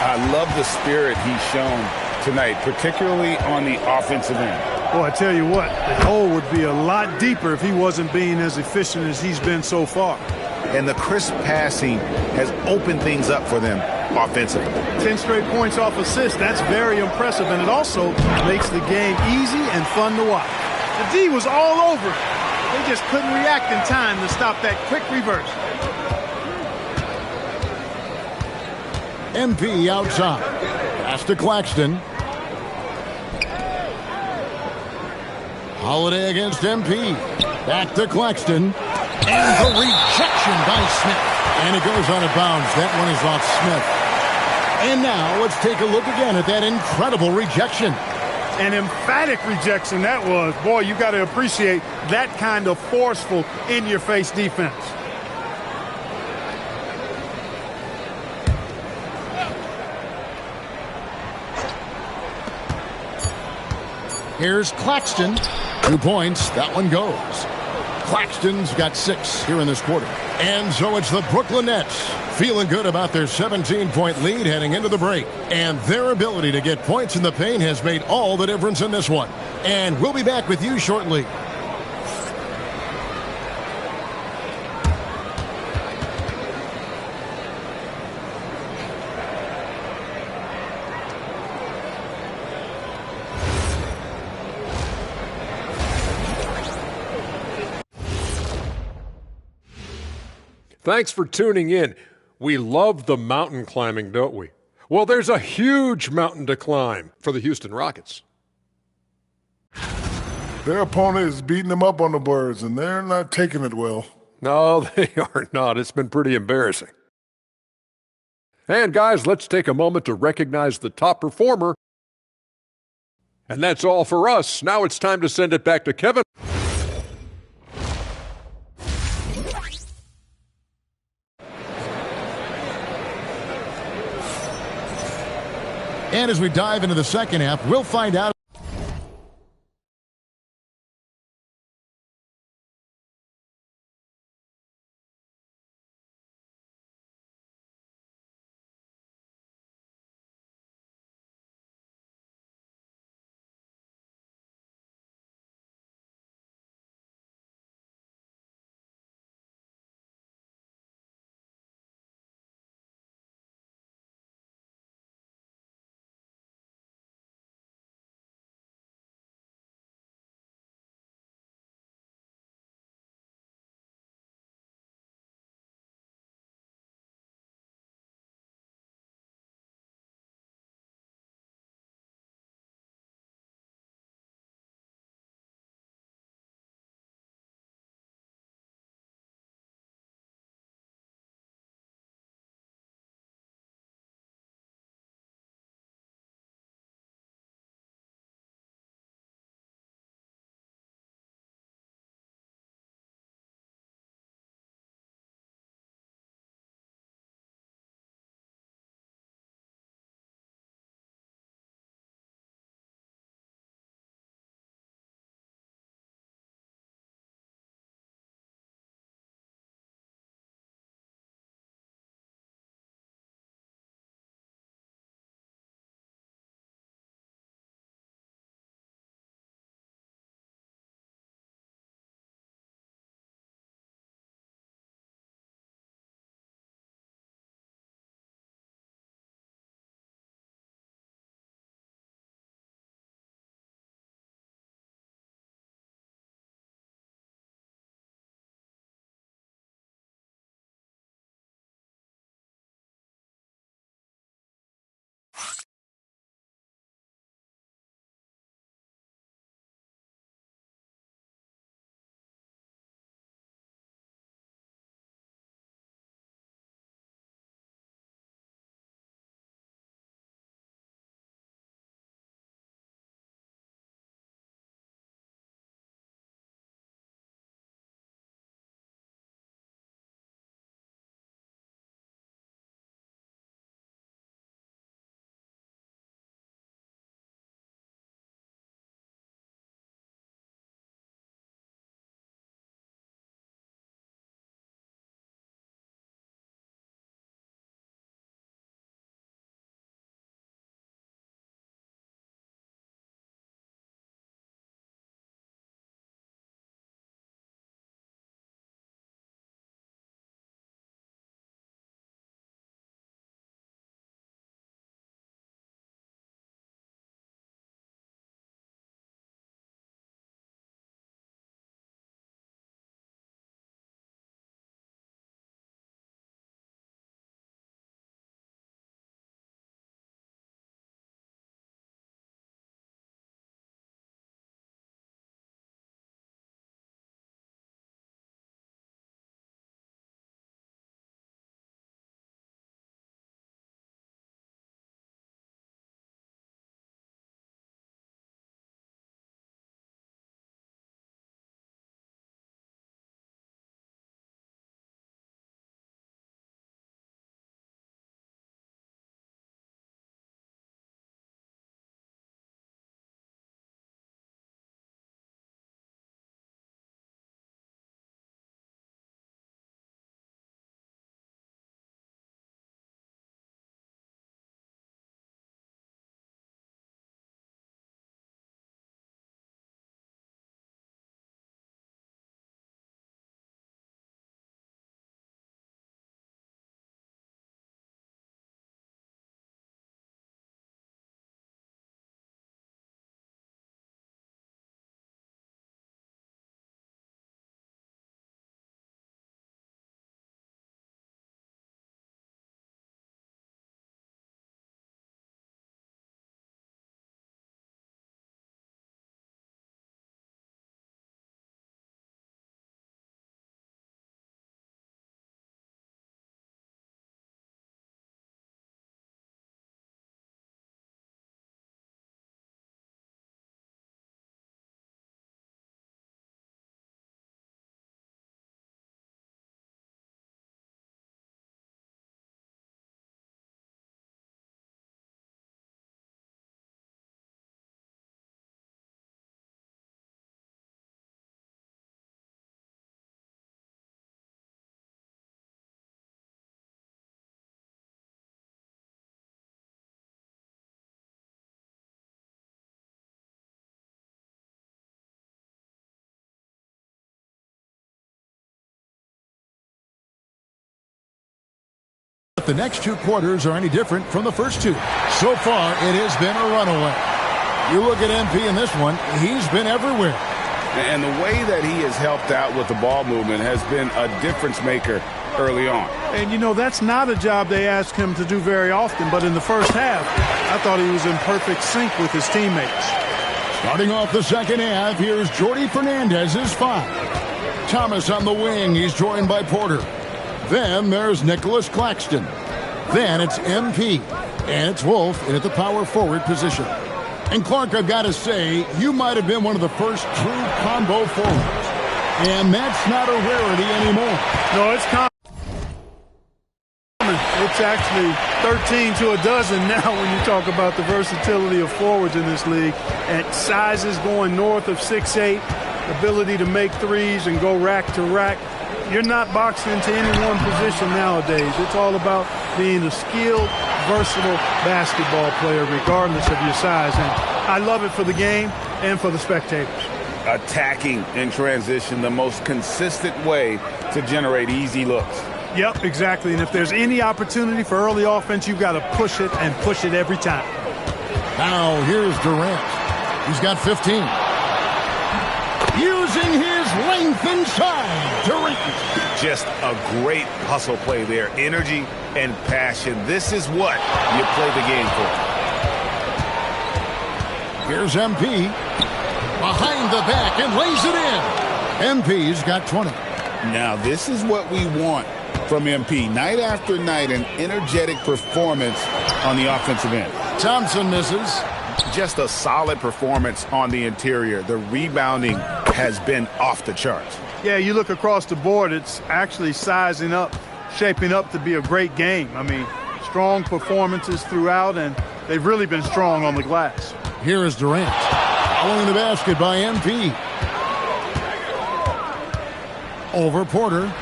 I love the spirit he's shown tonight, particularly on the offensive end. Well, I tell you what, the hole would be a lot deeper if he wasn't being as efficient as he's been so far. And the crisp passing has opened things up for them offensively. 10 straight points off assists, that's very impressive, and it also makes the game easy and fun to watch. The D was all over it. They just couldn't react in time to stop that quick reverse. MP outside. Pass to Claxton. Holiday against MP. Back to Claxton. And the rejection by Smith. And it goes out of bounds. That one is off Smith. And now let's take a look again at that incredible rejection. An emphatic rejection that was. Boy, you got to appreciate that kind of forceful, in-your-face defense. Here's Claxton. 2 points. That one goes. Claxton's got 6 here in this quarter. And so it's the Brooklyn Nets feeling good about their 17-point lead heading into the break. And their ability to get points in the paint has made all the difference in this one. And we'll be back with you shortly. Thanks for tuning in. We love the mountain climbing, don't we? Well, there's a huge mountain to climb for the Houston Rockets. Their opponent is beating them up on the birds, and they're not taking it well. No, they are not. It's been pretty embarrassing. And guys, let's take a moment to recognize the top performer. And that's all for us. Now it's time to send it back to Kevin. And as we dive into the second half, we'll find out if the next 2 quarters are any different from the first 2. So far, it has been a runaway. You look at MP in this one, he's been everywhere. And the way that he has helped out with the ball movement has been a difference maker early on. And, you know, that's not a job they ask him to do very often, but in the first half, I thought he was in perfect sync with his teammates. Starting off the second half, here's Jordy Fernandez's 5. Thomas on the wing. He's joined by Porter. Then there's Nicholas Claxton. Then it's MP. And it's Wolf in at the power forward position. And Clark, I've got to say, you might have been one of the first true combo forwards. And that's not a rarity anymore. No, it's common. It's actually 13 to a dozen now when you talk about the versatility of forwards in this league. At sizes going north of 6'8", ability to make threes and go rack to rack. You're not boxed into any one position nowadays. It's all about being a skilled, versatile basketball player regardless of your size. And I love it for the game and for the spectators. Attacking in transition, the most consistent way to generate easy looks. Yep, exactly. And if there's any opportunity for early offense, you've got to push it and push it every time. Now here's Durant. He's got 15. Using his length inside. Durant. Just a great hustle play there. Energy and passion. This is what you play the game for. Here's MP. Behind the back and lays it in. MP's got 20. Now this is what we want from MP. Night after night, an energetic performance on the offensive end. Thompson misses. Just a solid performance on the interior. The rebounding has been off the charts. Yeah, you look across the board, it's actually sizing up, shaping up to be a great game. I mean, strong performances throughout, and they've really been strong on the glass. Here is Durant. Following the basket by MP. Over Porter.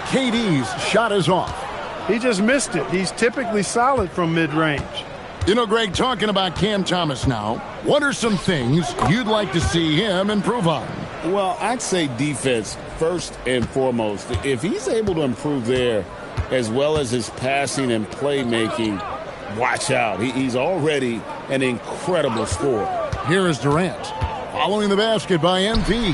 KD's shot is off. He just missed it. He's typically solid from mid-range. You know, Greg, talking about Cam Thomas now, what are some things you'd like to see him improve on? Well, I'd say defense first and foremost. If he's able to improve there, as well as his passing and playmaking, watch out. He's already an incredible scorer. Here is Durant. Following the basket by MP.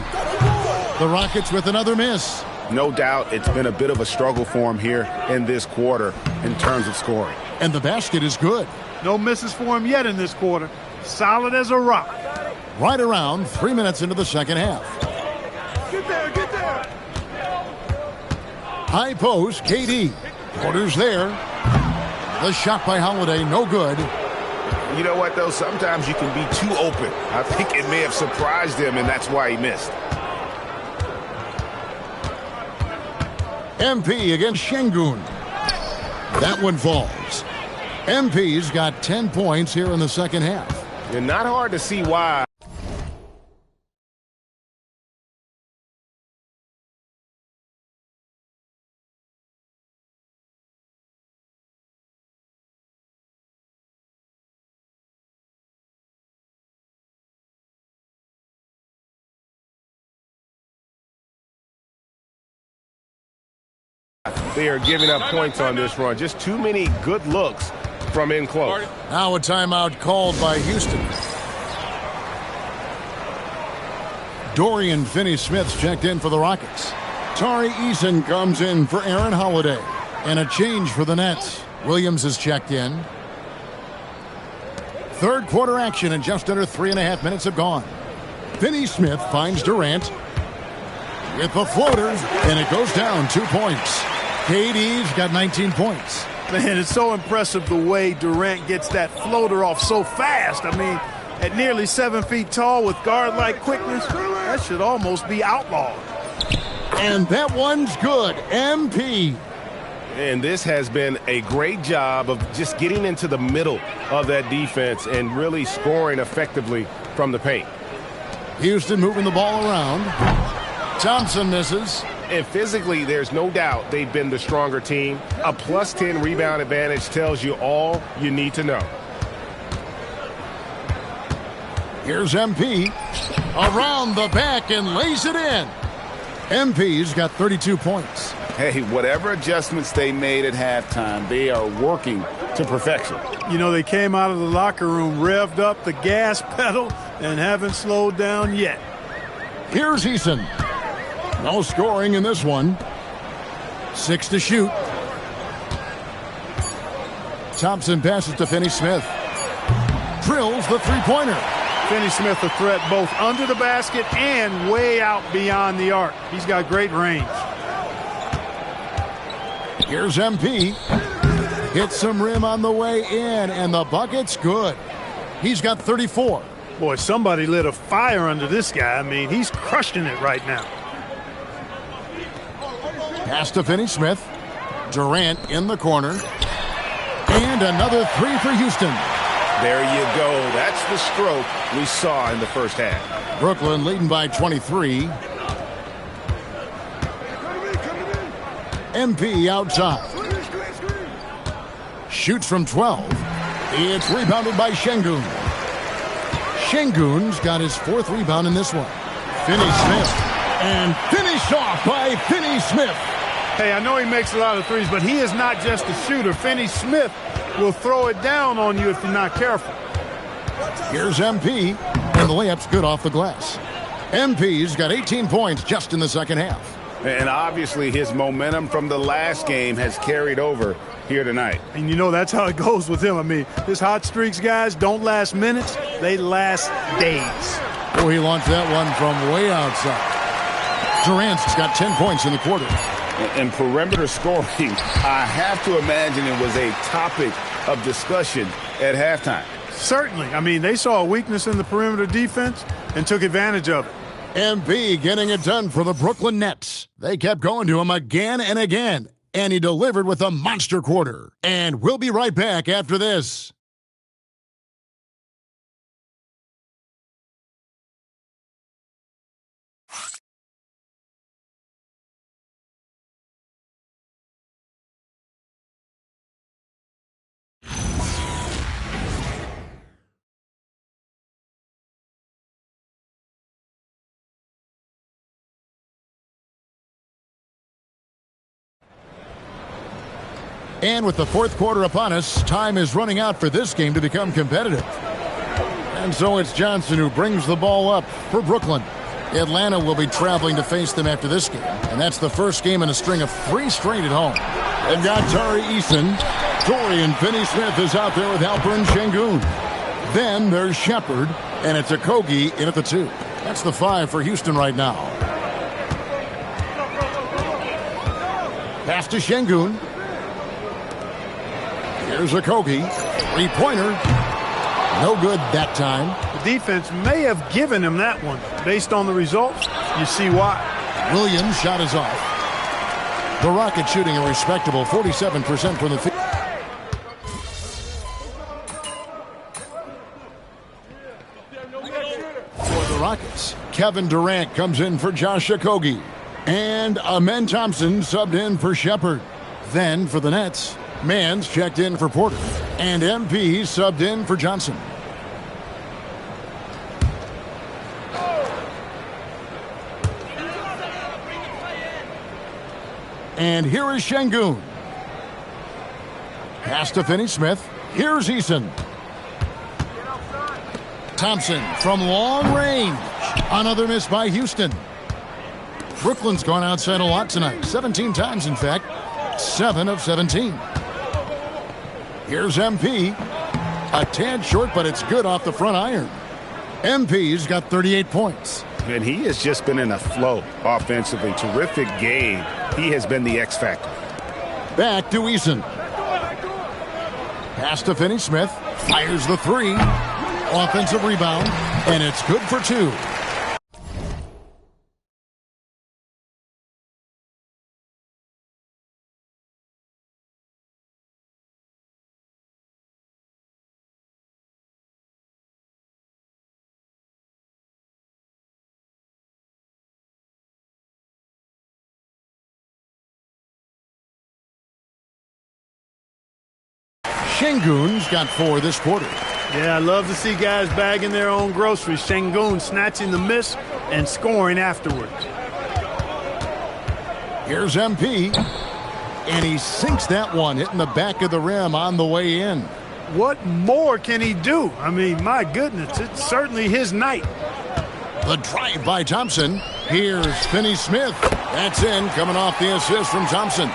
The Rockets with another miss. No doubt it's been a bit of a struggle for him here in this quarter in terms of scoring. And the basket is good. No misses for him yet in this quarter. Solid as a rock. Right around 3 minutes into the second half. Get there, get there. High post, KD. Porter's there. The shot by Holiday, no good. You know what, though? Sometimes you can be too open. I think it may have surprised him, and that's why he missed. MP against Şengün. That one falls. MP's got 10 points here in the second half. And not hard to see why. They are giving up points on this run. Just too many good looks from in close. Now a timeout called by Houston. Dorian Finney-Smith's checked in for the Rockets. Tari Eason comes in for Aaron Holiday. And a change for the Nets. Williams is checked in. Third quarter action and just under 3.5 minutes have gone. Finney-Smith finds Durant with the floater, and it goes down 2 points. KD's got 19 points. Man, it's so impressive the way Durant gets that floater off so fast. I mean, at nearly 7 feet tall with guard-like quickness, that should almost be outlawed. And that one's good. MP. And this has been a great job of just getting into the middle of that defense and really scoring effectively from the paint. Houston moving the ball around. Thompson misses. And physically, there's no doubt they've been the stronger team. A plus 10 rebound advantage tells you all you need to know. Here's MP. Around the back and lays it in. MP's got 32 points. Hey, whatever adjustments they made at halftime, they are working to perfection. You know, they came out of the locker room, revved up the gas pedal, and haven't slowed down yet. Here's Eason. No scoring in this one. 6 to shoot. Thompson passes to Finney-Smith. Drills the three-pointer. Finney-Smith a threat both under the basket and way out beyond the arc. He's got great range. Here's MP. Hits some rim on the way in, and the bucket's good. He's got 34. Boy, somebody lit a fire under this guy. I mean, he's crushing it right now. Pass to Finney-Smith. Durant in the corner. And another three for Houston. There you go. That's the stroke we saw in the first half. Brooklyn leading by 23. MP outside. Shoots from 12. It's rebounded by Şengün. Şengün's got his 4th rebound in this one. Finney-Smith. And finished off by Finney-Smith. Hey, I know he makes a lot of threes, but he is not just a shooter. Finney-Smith will throw it down on you if you're not careful. Here's MP, and the layup's good off the glass. MP's got 18 points just in the second half. And obviously his momentum from the last game has carried over here tonight. And you know that's how it goes with him. I mean, his hot streaks, guys, don't last minutes. They last days. Oh, he launched that one from way outside. Durant's got 10 points in the quarter. And perimeter scoring, I have to imagine it was a topic of discussion at halftime. Certainly. I mean, they saw a weakness in the perimeter defense and took advantage of it. MP getting it done for the Brooklyn Nets. They kept going to him again and again, and he delivered with a monster quarter. And we'll be right back after this. And with the 4th quarter upon us, time is running out for this game to become competitive. And so it's Johnson who brings the ball up for Brooklyn. Atlanta will be traveling to face them after this game. And that's the first game in a string of 3 straight at home. They've got Tari Eason. Dorian Finney-Smith is out there with Alperen Şengün. Then there's Shepard, and it's Okogie in at the 2. That's the 5 for Houston right now. Pass to Şengün. Here's Okogie. 3-pointer. No good that time. The defense may have given him that one. Based on the results, you see why. Williams' shot is off. The Rockets shooting a respectable 47% from the field. For the Rockets, Kevin Durant comes in for Josh Okogie. And Amen Thompson subbed in for Shepard. Then for the Nets, Mans checked in for Porter. And MP subbed in for Johnson. And here is Şengün. Pass to Finney-Smith. Here's Eason. Thompson from long range. Another miss by Houston. Brooklyn's gone outside a lot tonight. 17 times, in fact. 7 of 17. Here's MP. A tad short, but it's good off the front iron. MP's got 38 points. And he has just been in a flow offensively. Terrific game. He has been the X factor. Back to Eason. Pass to Finney-Smith. Fires the 3. Offensive rebound. And it's good for 2. Şengün's got 4 this quarter. Yeah, I love to see guys bagging their own groceries. Şengün snatching the miss and scoring afterwards. Here's MP. And he sinks that one, hitting the back of the rim on the way in. What more can he do? I mean, my goodness, it's certainly his night. The drive by Thompson. Here's Finney Smith. That's in, coming off the assist from Thompson.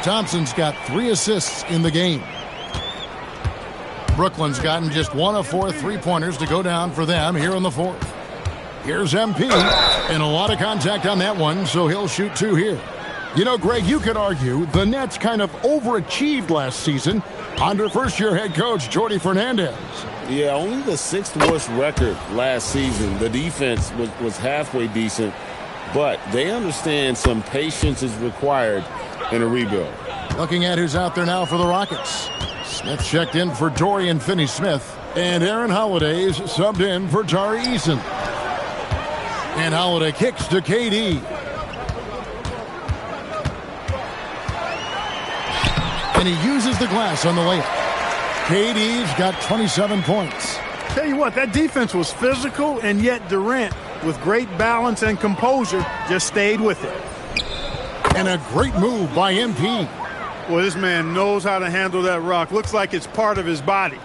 Thompson's got 3 assists in the game. Brooklyn's gotten just 1 of 4 3-pointers to go down for them here in the fourth. Here's MP, and a lot of contact on that one, so he'll shoot 2 here. You know, Greg, you could argue the Nets kind of overachieved last season under first-year head coach Jordi Fernandez. Yeah, only the 6th worst record last season. The defense was halfway decent, but they understand some patience is required in a rebuild. Looking at who's out there now for the Rockets. Smith checked in for Dorian Finney-Smith, and Aaron Holiday's subbed in for Tari Eason. And Holiday kicks to KD. And he uses the glass on the layup. KD's got 27 points. Tell you what, that defense was physical, and yet Durant, with great balance and composure, just stayed with it. And a great move by MP. Well, this man knows how to handle that rock. Looks like it's part of his body.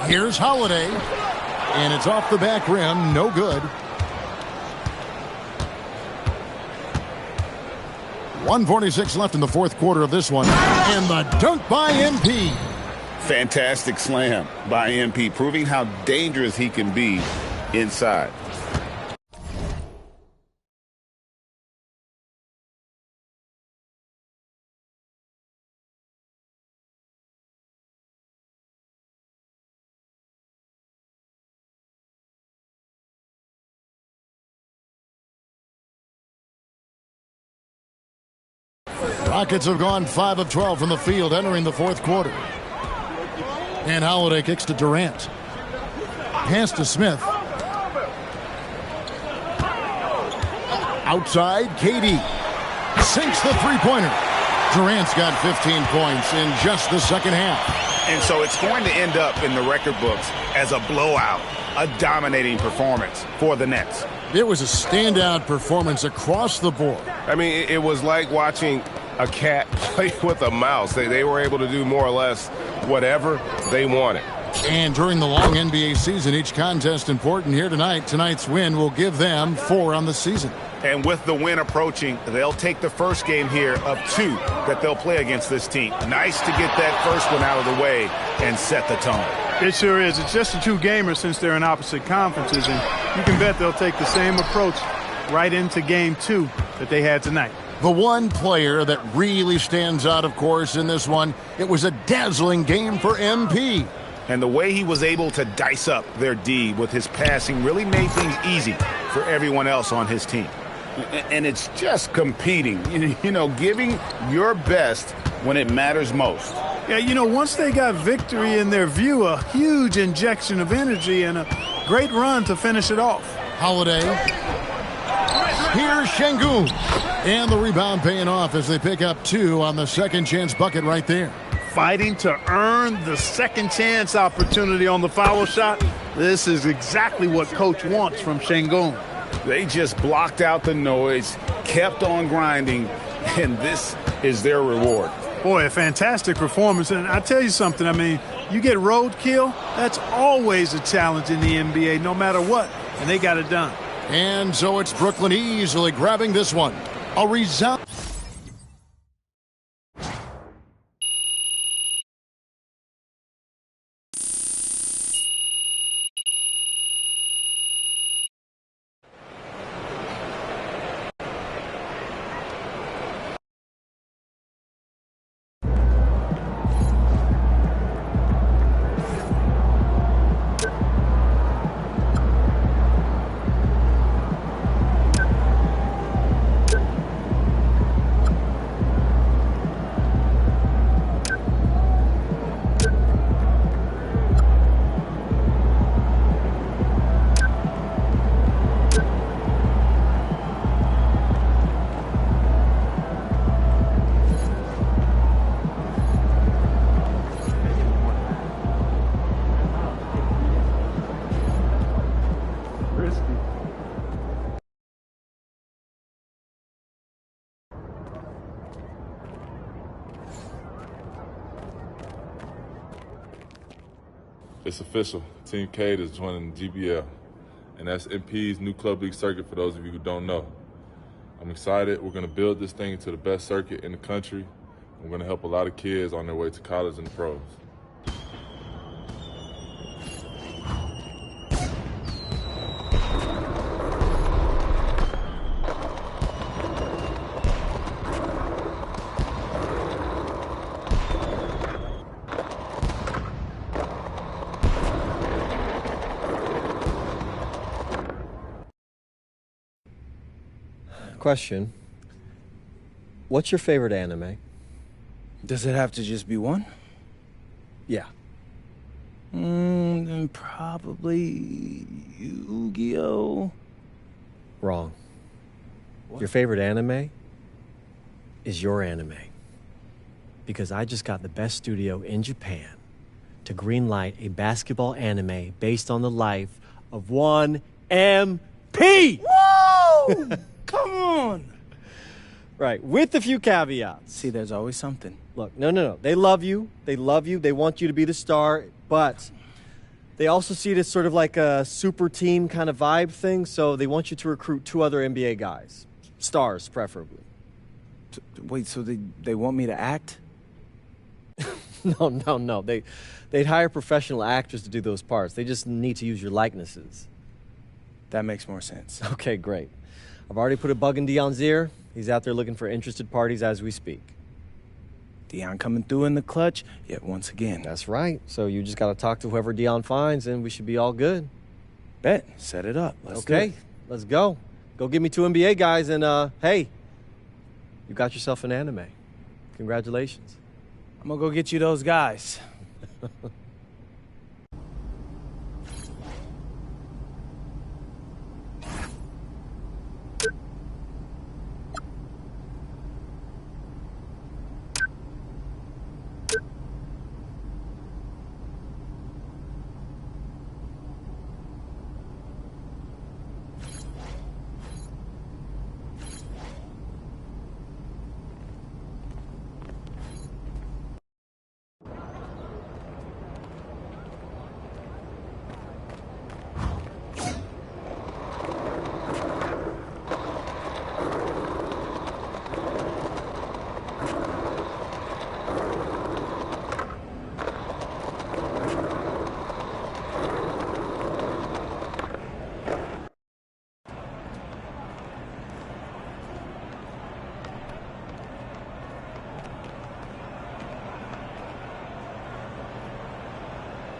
Here's Holiday. And it's off the back rim. No good. 1:46 left in the fourth quarter of this one. And the dunk by MP. Fantastic slam by MP, proving how dangerous he can be inside. Rockets have gone 5 of 12 from the field entering the fourth quarter. And Holiday kicks to Durant. Pass to Smith. Outside, KD. Sinks the three-pointer. Durant's got 15 points in just the second half. And so it's going to end up in the record books as a blowout, a dominating performance for the Nets. It was a standout performance across the board. I mean, it was like watching a cat play with a mouse. They were able to do more or less whatever they wanted. And during the long NBA season, each contest important here tonight. Tonight's win will give them 4 on the season. And with the win approaching, they'll take the first game here of 2 that they'll play against this team. Nice to get that first one out of the way and set the tone. It sure is. It's just a 2-gamer since they're in opposite conferences, and you can bet they'll take the same approach right into game 2 that they had tonight. The one player that really stands out, of course, in this one, it was a dazzling game for MP. And the way he was able to dice up their D with his passing really made things easy for everyone else on his team. And it's just competing, you know, giving your best when it matters most. Yeah, you know, once they got victory in their view, a huge injection of energy and a great run to finish it off. Holiday. Here's Şengün. And the rebound paying off as they pick up 2 on the second chance bucket right there. Fighting to earn the second chance opportunity on the foul shot. This is exactly what coach wants from Şengün. They just blocked out the noise, kept on grinding, and this is their reward. Boy, a fantastic performance. And I tell you something, I mean, you get roadkill, that's always a challenge in the NBA, no matter what. And they got it done. And so it's Brooklyn easily grabbing this one. A result. It's official. Team K is joining GBL, and that's MP's new club league circuit for those of you who don't know. I'm excited. We're going to build this thing into the best circuit in the country. We're going to help a lot of kids on their way to college and the pros. Question. What's your favorite anime? Does it have to just be one? Yeah. Then probably Yu-Gi-Oh! Wrong. What? Your favorite anime is your anime. Because I just got the best studio in Japan to greenlight a basketball anime based on the life of one MP! Whoa! Come on! Right, with a few caveats. See, there's always something. Look, no. They love you. They love you. They want you to be the star, but they also see it as sort of like a super team kind of vibe thing, so they want you to recruit 2 other NBA guys. Stars, preferably. Wait, so they want me to act? No. They'd hire professional actors to do those parts. They just need to use your likenesses. That makes more sense. Okay, great. I've already put a bug in Dion's ear. He's out there looking for interested parties as we speak. Dion coming through in the clutch yet once again. That's right. So you just got to talk to whoever Dion finds, and we should be all good. Bet. Set it up. Let's do it. Let's go. Go give me 2 NBA guys, and hey, you got yourself an anime. Congratulations. I'm going to go get you those guys.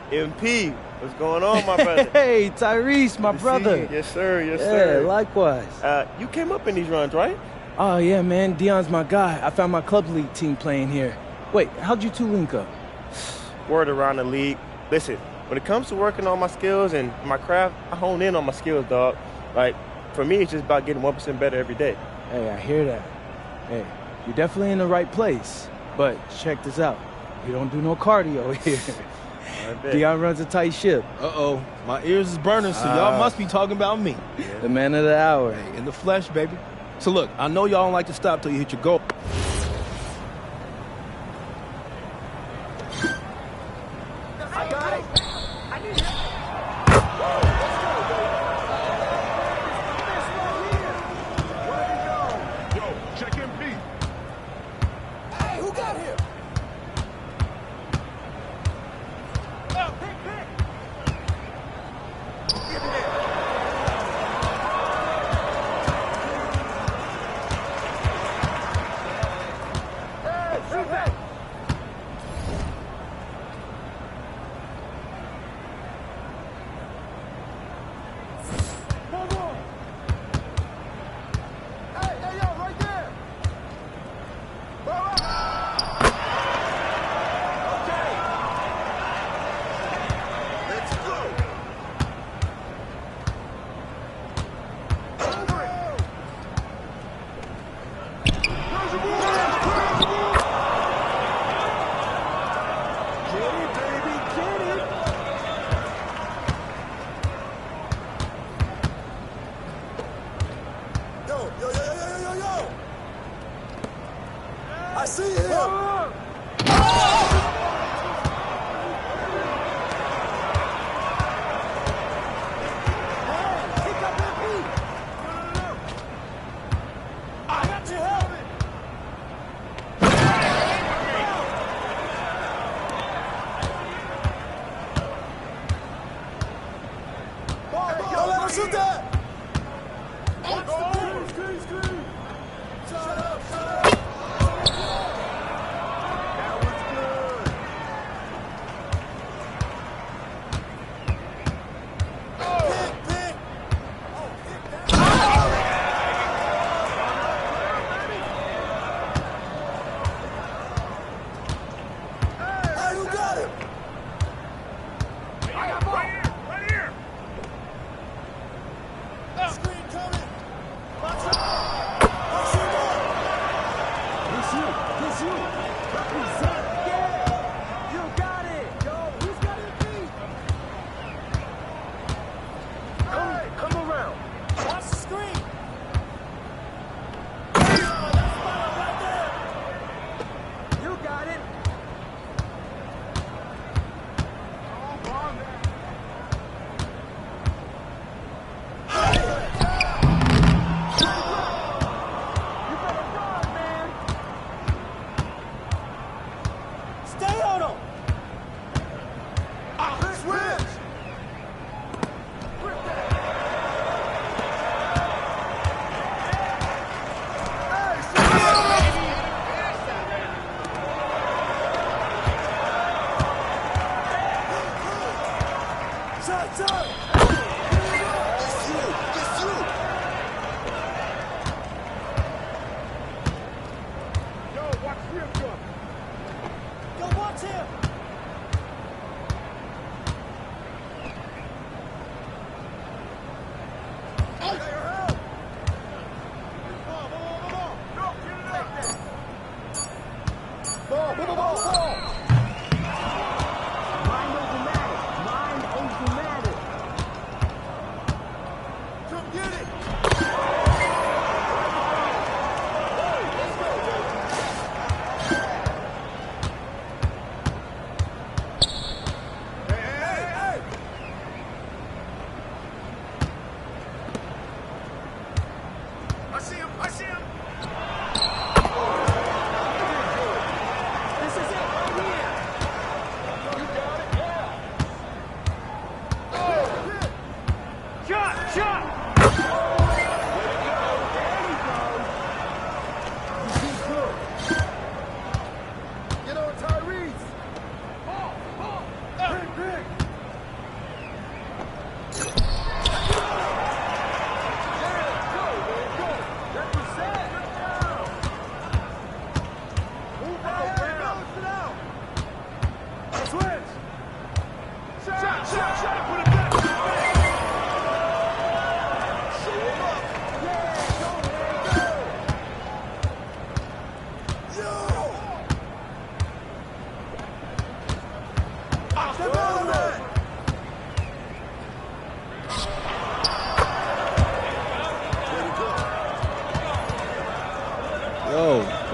MP, what's going on, my brother? Hey, Tyrese, my brother. Yes, sir. Yes, sir. Yeah, likewise. You came up in these runs, right? Oh, yeah, man. Dion's my guy. I found my club league team playing here. Wait, how'd you 2 link up? Word around the league. Listen, when it comes to working on my skills and my craft, I hone in on my skills, dog. Like, for me, it's just about getting 1% better every day. Hey, I hear that. Hey, you're definitely in the right place. But check this out. We don't do no cardio here. Dion runs a tight ship. Uh-oh. My ears is burning, so y'all must be talking about me. Yeah. The man of the hour. Hey, in the flesh, baby. So look, I know y'all don't like to stop till you hit your goal. I got it. I need it. Yo, check MP. Hey, who got here? see him.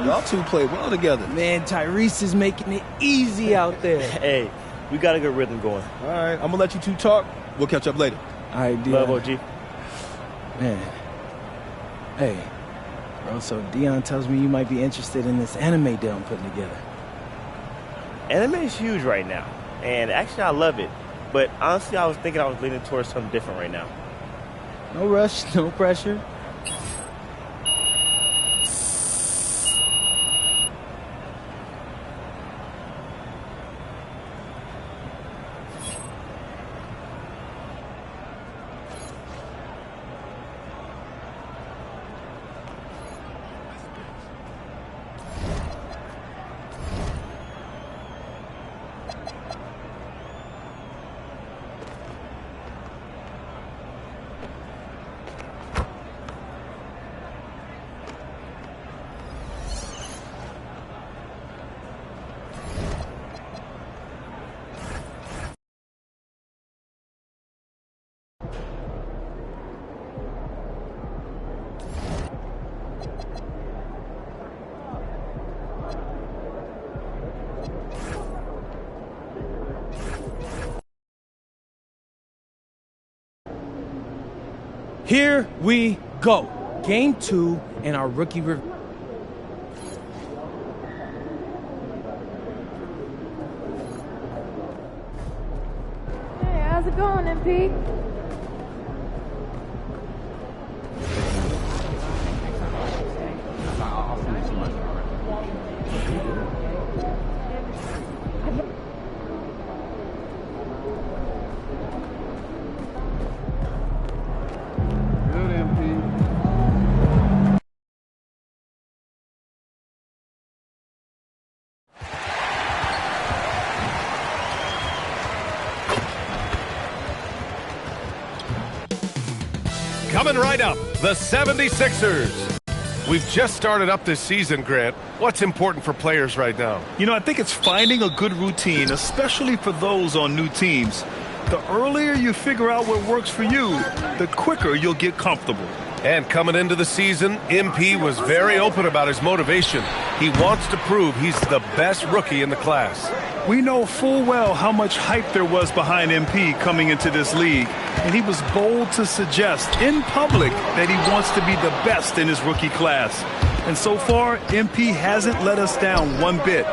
Y'all two play well together. Man, Tyrese is making it easy out there. Hey, we got a good rhythm going. All right, I'm going to let you two talk. We'll catch up later. All right, Love, OG. Man. Hey, bro, so Dion tells me you might be interested in this anime deal I'm putting together. Anime is huge right now, and actually I love it. But honestly, I was thinking I was leaning towards something different right now. No rush, no pressure. Here we go. Game 2 and our rookie review. Hey, how's it going, MP? Coming right up, the 76ers. We've just started up this season, Grant. What's important for players right now? You know, I think it's finding a good routine, especially for those on new teams. The earlier you figure out what works for you, the quicker you'll get comfortable. And coming into the season, MP was very open about his motivation. He wants to prove he's the best rookie in the class. We know full well how much hype there was behind MP coming into this league, and he was bold to suggest in public that he wants to be the best in his rookie class. And so far, MP hasn't let us down one bit.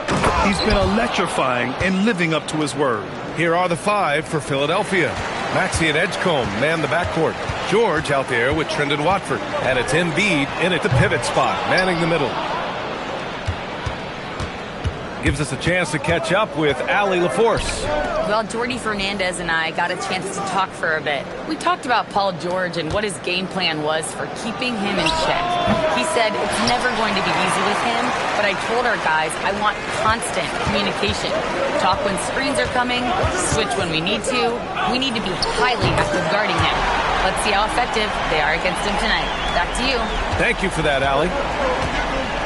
He's been electrifying and living up to his word. Here are the 5 for Philadelphia. Maxey and Edgecombe man the backcourt. George out there with Trendon Watford. And it's Embiid in at the pivot spot, manning the middle. Gives us a chance to catch up with Allie LaForce. Well, Jordy Fernandez and I got a chance to talk for a bit. We talked about Paul George and what his game plan was for keeping him in check. He said it's never going to be easy with him, but I told our guys I want constant communication. Talk when screens are coming, switch when we need to. We need to be highly active guarding him. Let's see how effective they are against him tonight. Back to you. Thank you for that, Allie.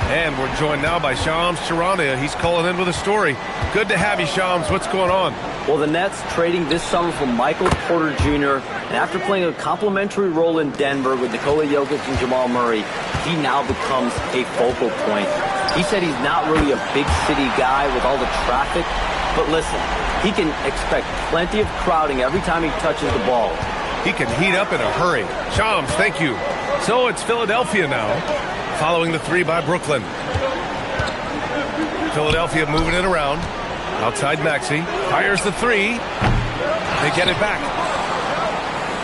And we're joined now by Shams Charania. He's calling in with a story. Good to have you, Shams. What's going on? Well, the Nets trading this summer for Michael Porter Jr., and after playing a complimentary role in Denver with Nikola Jokic and Jamal Murray, he now becomes a focal point. He said he's not really a big city guy with all the traffic, but listen, he can expect plenty of crowding every time he touches the ball. He can heat up in a hurry. Shams, thank you. So it's Philadelphia now, following the 3 by Brooklyn. Philadelphia moving it around. Outside Maxey. Fires the 3. They get it back.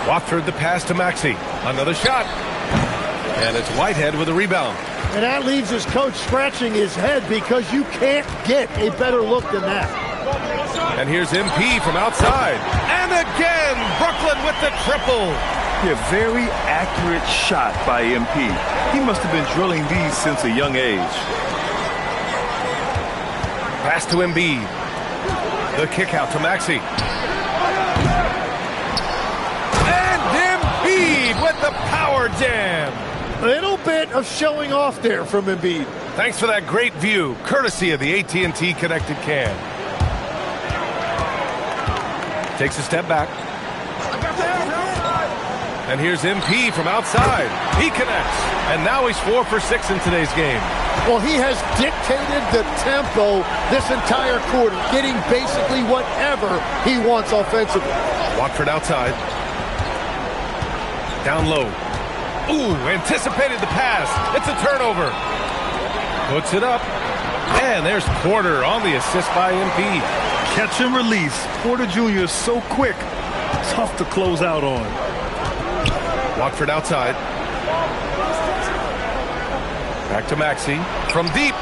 Watford the pass to Maxey. Another shot. And it's Whitehead with a rebound. And that leaves his coach scratching his head because you can't get a better look than that. And here's MP from outside. And again, Brooklyn with the triple. Yeah, very accurate shot by MP. He must have been drilling these since a young age. Pass to Embiid. The kick out to Maxey. And Embiid with the power jam. A little bit of showing off there from Embiid. Thanks for that great view, courtesy of the AT&T Connected Cam. Takes a step back. And here's MP from outside. He connects. And now he's 4 for 6 in today's game. Well, he has dictated the tempo this entire quarter, getting basically whatever he wants offensively. Watford outside. Down low. Ooh, anticipated the pass. It's a turnover. Puts it up. And there's Porter on the assist by MP. Catch and release. Porter Jr. is so quick. Tough to close out on. Watford outside. Back to Maxey. From deep.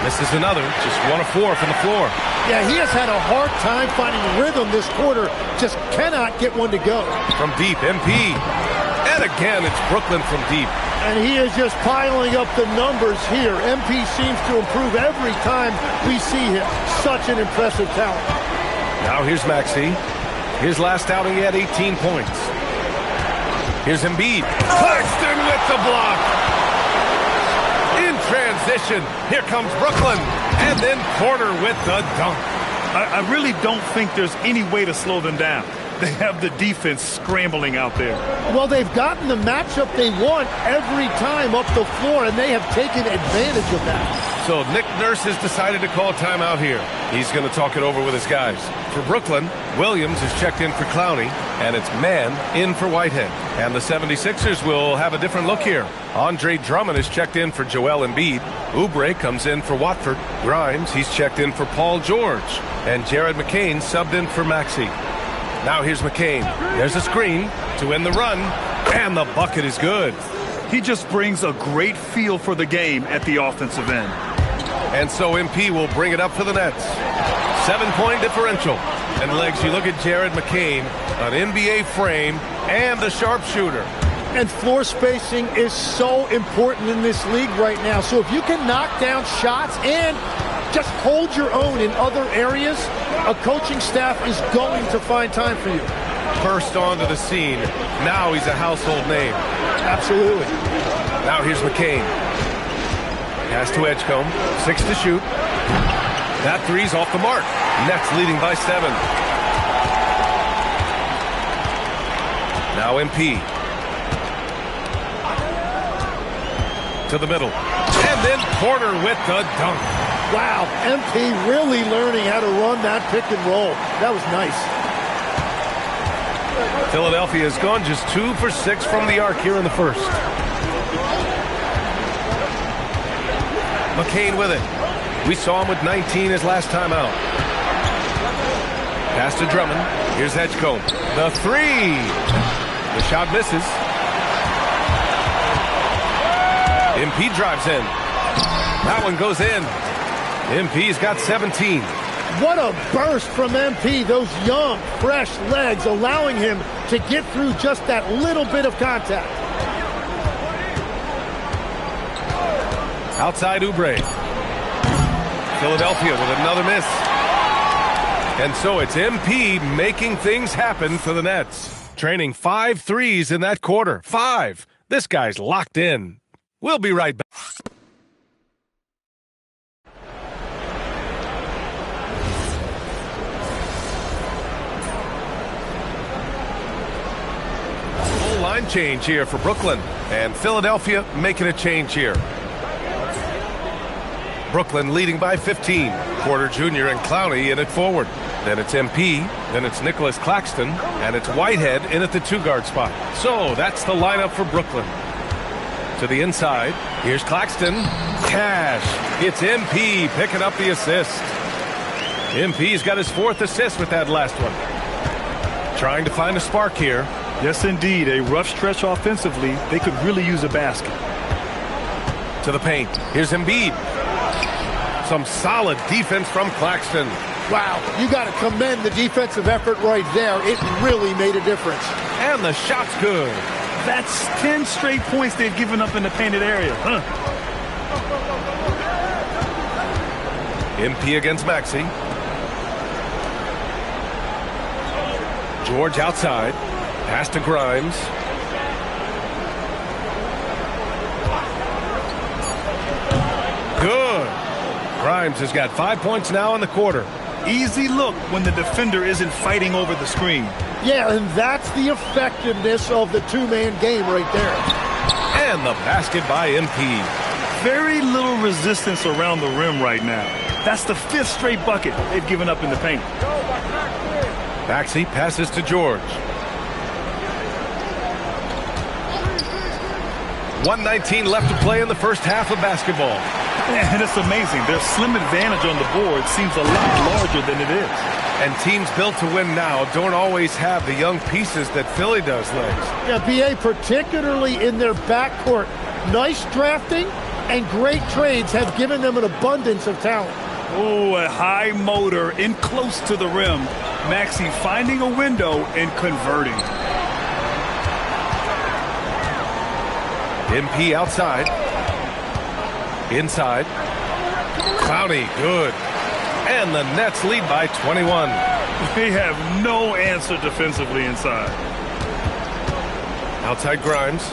Misses another. Just 1 of 4 from the floor. Yeah, he has had a hard time finding rhythm this quarter. Just cannot get one to go. From deep, MP. And again, it's Brooklyn from deep. And he is just piling up the numbers here. MP seems to improve every time we see him. Such an impressive talent. Now here's Maxey. His last outing, he had 18 points. Here's Embiid. Claxton with the block. In transition, here comes Brooklyn. And then Porter with the dunk. I really don't think there's any way to slow them down. They have the defense scrambling out there. Well, they've gotten the matchup they want every time up the floor, and they have taken advantage of that. So Nick Nurse has decided to call a timeout here. He's going to talk it over with his guys. For Brooklyn, Williams is checked in for Clowney, and it's Mann in for Whitehead. And the 76ers will have a different look here. Andre Drummond is checked in for Joel Embiid. Oubre comes in for Watford. Grimes, he's checked in for Paul George. And Jared McCain subbed in for Maxey. Now here's McCain. There's a screen to end the run, and the bucket is good. He just brings a great feel for the game at the offensive end. And so MP will bring it up for the Nets. 7-point differential. And legs, you look at Jared McCain, an NBA frame, and the sharpshooter. And floor spacing is so important in this league right now. So if you can knock down shots and just hold your own in other areas, a coaching staff is going to find time for you. Burst onto the scene. Now he's a household name. Absolutely. Now here's McCain. Pass to Edgecombe. 6 to shoot. That three's off the mark. Nets leading by 7. Now MP. To the middle. And then Porter with the dunk. Wow, MP really learning how to run that pick and roll. That was nice. Philadelphia has gone just 2 for 6 from the arc here in the first. McCain with it. We saw him with 19 his last time out. Pass to Drummond. Here's Edgecombe. The three. The shot misses. MP drives in. That one goes in. MP's got 17. What a burst from MP. Those young, fresh legs allowing him to get through just that little bit of contact. Outside Oubre. Philadelphia with another miss. And so it's MP making things happen for the Nets. Training 5 threes in that quarter. 5. This guy's locked in. We'll be right back. Full line change here for Brooklyn. And Philadelphia making a change here. Brooklyn leading by 15. Porter Jr. and Clowney in it forward. Then it's MP, then it's Nicholas Claxton, and it's Whitehead in at the 2-guard spot. So that's the lineup for Brooklyn. To the inside, here's Claxton. Cash. It's MP picking up the assist. MP's got his 4th assist with that last one. Trying to find a spark here. Yes, indeed. A rough stretch offensively. They could really use a basket. To the paint. Here's Embiid. Some solid defense from Claxton. Wow, you got to commend the defensive effort right there. It really made a difference. And the shot's good. That's 10 straight points they've given up in the painted area. MP against Maxey. George outside. Pass to Grimes. Good. Grimes has got 5 points now in the quarter. Easy look when the defender isn't fighting over the screen. Yeah, and that's the effectiveness of the two-man game right there. And the basket by MP. Very little resistance around the rim right now. That's the 5th straight bucket they've given up in the paint. Maxey passes to George. 1:19 left to play in the first half of basketball. And it's amazing. Their slim advantage on the board seems a lot larger than it is. And teams built to win now don't always have the young pieces that Philly does, Legs. Yeah, BA, particularly in their backcourt. Nice drafting and great trades have given them an abundance of talent. Oh, a high motor in close to the rim. Maxey finding a window and converting. MP outside. Inside. Clowney, good. And the Nets lead by 21. They have no answer defensively inside. Outside Grimes.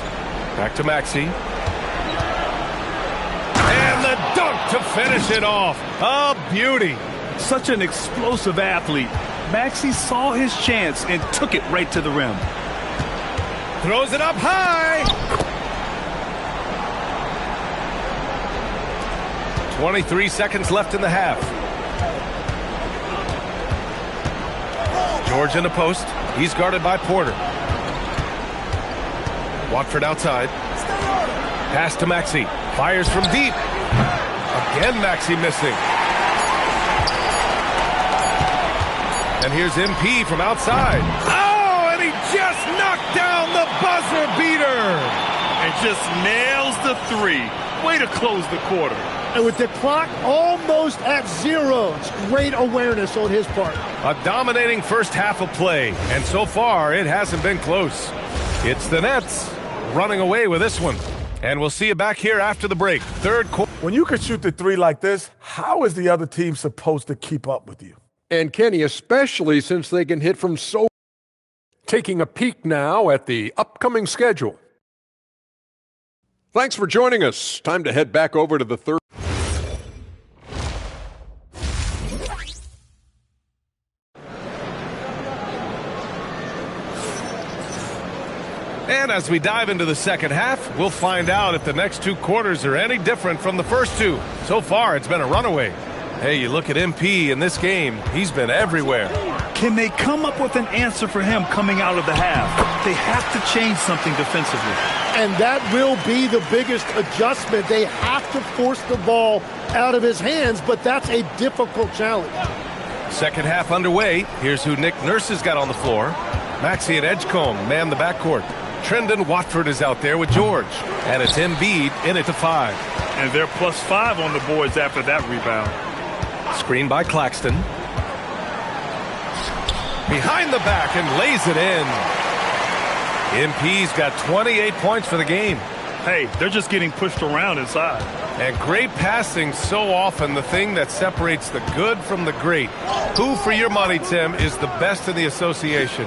Back to Maxey. And the dunk to finish it off. A beauty. Such an explosive athlete. Maxey saw his chance and took it right to the rim. Throws it up high. 23 seconds left in the half. George in the post. He's guarded by Porter. Watford outside. Pass to Maxey. Fires from deep. Again, Maxey missing. And here's MP from outside. Oh, and he just knocked down the buzzer beater. And just nails the 3. Way to close the quarter. And with the clock almost at 0, it's great awareness on his part. A dominating first half of play, and so far it hasn't been close. It's the Nets running away with this one. And we'll see you back here after the break. Third quarter. When you can shoot the 3 like this, how is the other team supposed to keep up with you? And Kenny, especially since they can hit from so. Taking a peek now at the upcoming schedule. Thanks for joining us. Time to head back over to the third. And as we dive into the second half, we'll find out if the next two quarters are any different from the first two. So far, it's been a runaway. Hey, you look at MP in this game, he's been everywhere. Can they come up with an answer for him coming out of the half? They have to change something defensively. And that will be the biggest adjustment. They have to force the ball out of his hands, but that's a difficult challenge. Second half underway. Here's who Nick Nurse has got on the floor. Maxey and Edgecombe man the backcourt. Trendon Watford is out there with George. And it's Embiid in it to 5. And they're +5 on the boards after that rebound. Screen by Claxton. Behind the back and lays it in. MP's got 28 points for the game. Hey, they're just getting pushed around inside. And great passing, so often the thing that separates the good from the great. Who, for your money, Tim, is the best in the association?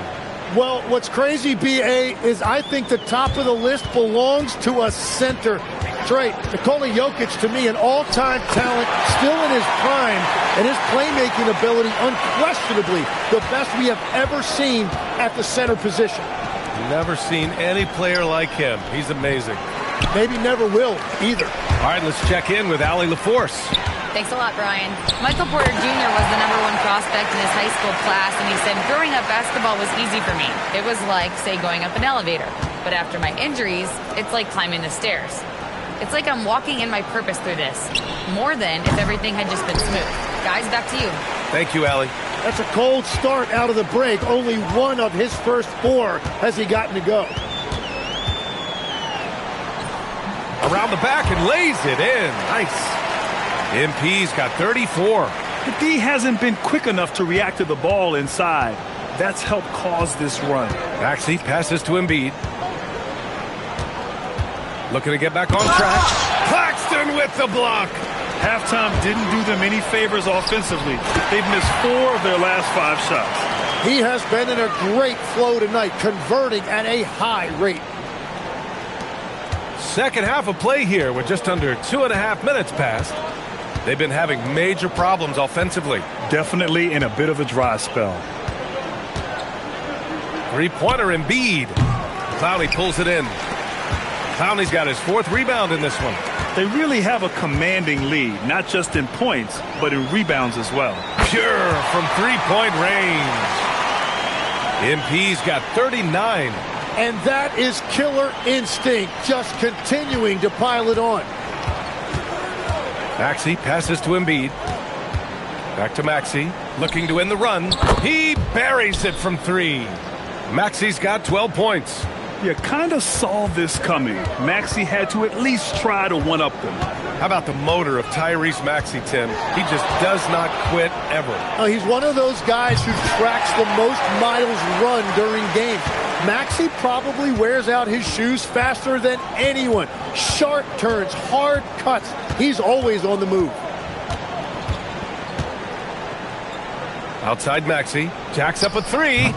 Well, what's crazy, B.A., is I think the top of the list belongs to a center. Trey, Nikola Jokic, to me, an all-time talent, still in his prime, and his playmaking ability, unquestionably, the best we have ever seen at the center position. Never seen any player like him. He's amazing. Maybe never will, either. All right, let's check in with Allie LaForce. Thanks a lot, Brian. Michael Porter Jr. was the #1 prospect in his high school class, and he said, growing up, basketball was easy for me. It was like, say, going up an elevator. But after my injuries, it's like climbing the stairs. It's like I'm walking in my purpose through this, more than if everything had just been smooth. Guys, back to you. Thank you, Allie. That's a cold start out of the break. Only one of his first 4 has he gotten to go. Around the back and lays it in. Nice. MP's got 34. The D hasn't been quick enough to react to the ball inside. That's helped cause this run. Maxey passes to Embiid. Looking to get back on track. Claxton with the block. Halftime didn't do them any favors offensively. They've missed 4 of their last 5 shots. He has been in a great flow tonight, converting at a high rate. Second half of play here with just under 2.5 minutes passed. They've been having major problems offensively. Definitely in a bit of a dry spell. Three-pointer Embiid. Clowney pulls it in. Clowney's got his 4th rebound in this one. They really have a commanding lead, not just in points, but in rebounds as well. Pure from three-point range. MP's got 39. And that is killer instinct, just continuing to pile it on. Maxey passes to Embiid. Back to Maxey, looking to win the run. He buries it from 3. Maxey's got 12 points. You kind of saw this coming. Maxey had to at least try to one-up them. How about the motor of Tyrese Maxey, Tim? He just does not quit ever. He's one of those guys who tracks the most miles run during games. Maxey probably wears out his shoes faster than anyone. Sharp turns, hard cuts. He's always on the move. Outside Maxey. Jacks up a 3.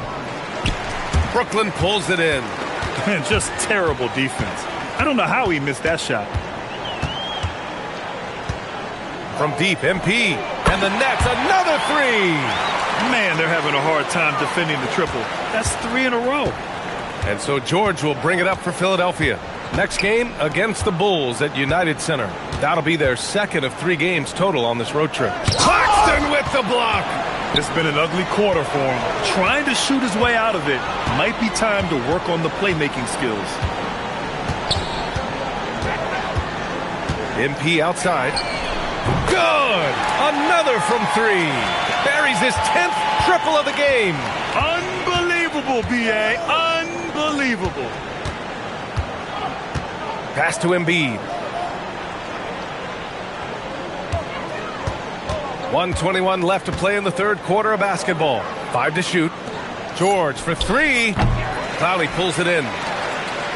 Brooklyn pulls it in. Man, just terrible defense. I don't know how he missed that shot. From deep, MP. And the Nets, another 3. Man, they're having a hard time defending the triple. That's 3 in a row. And so George will bring it up for Philadelphia. Next game against the Bulls at United Center. That'll be their 2nd of 3 games total on this road trip. Claxton with the block. It's been an ugly quarter for him. Trying to shoot his way out of it. Might be time to work on the playmaking skills. MP outside. Good! Another from 3. Buries his 10th triple of the game. Unbelievable, B.A. Unbelievable. Pass to Embiid. 1:21 left to play in the third quarter of basketball. 5 to shoot. George for 3. Clowney pulls it in.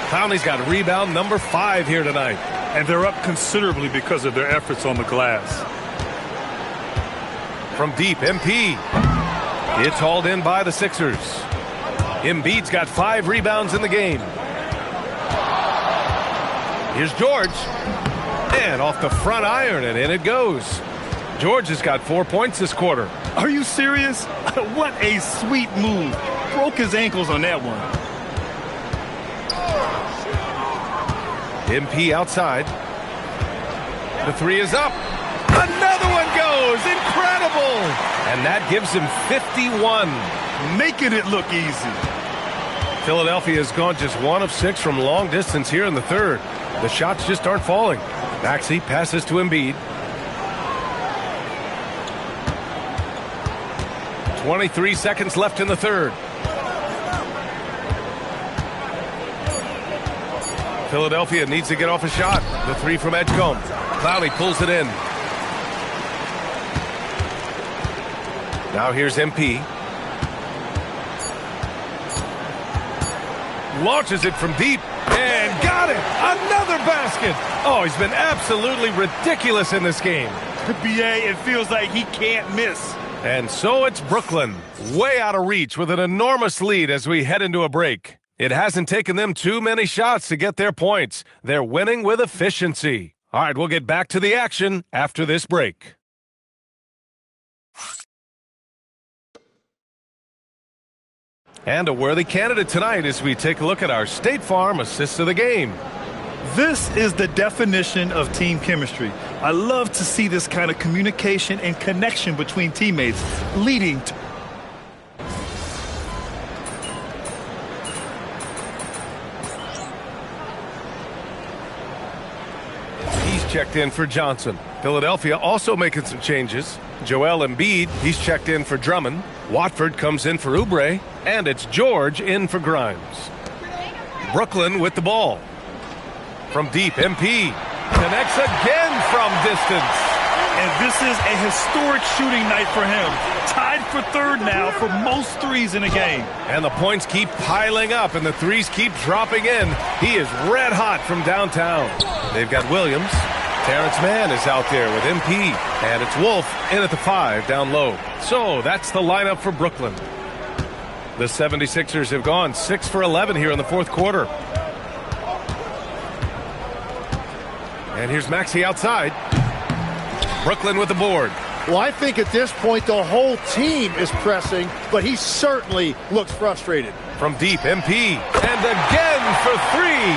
Clowney's got rebound number 5 here tonight. And they're up considerably because of their efforts on the glass. From deep, MP. It's hauled in by the Sixers. Embiid's got 5 rebounds in the game. Here's George. And off the front iron, and in it goes. George has got 4 points this quarter. Are you serious? What a sweet move. Broke his ankles on that one. MP outside. The three is up. Another one goes. Incredible. And that gives him 51. Making it look easy. Philadelphia has gone just 1 of 6 from long distance here in the third. The shots just aren't falling. Maxey passes to Embiid. 23 seconds left in the third. Philadelphia needs to get off a shot. The three from Edgecombe. Clowney pulls it in. Now here's MP. Launches it from deep and got it. Another basket. Oh, he's been absolutely ridiculous in this game. BA, it feels like he can't miss. And so it's Brooklyn, way out of reach with an enormous lead as we head into a break. It hasn't taken them too many shots to get their points. They're winning with efficiency. All right, we'll get back to the action after this break. And a worthy candidate tonight as we take a look at our State Farm assist of the game. This is the definition of team chemistry. I love to see this kind of communication and connection between teammates leading to... He's checked in for Johnson. Philadelphia also making some changes. Joel Embiid, he's checked in for Drummond. Watford comes in for Oubre. And it's George in for Grimes. Brooklyn with the ball. From deep, MP connects again from distance. And this is a historic shooting night for him. Tied for third now for most threes in a game. And the points keep piling up and the threes keep dropping in. He is red hot from downtown. They've got Williams. Terrence Mann is out there with MP. And it's Wolf in at the 5 down low. So that's the lineup for Brooklyn. The 76ers have gone 6 for 11 here in the fourth quarter. And here's Maxey outside. Brooklyn with the board. Well, I think at this point the whole team is pressing, but he certainly looks frustrated. From deep, MP. And again for three.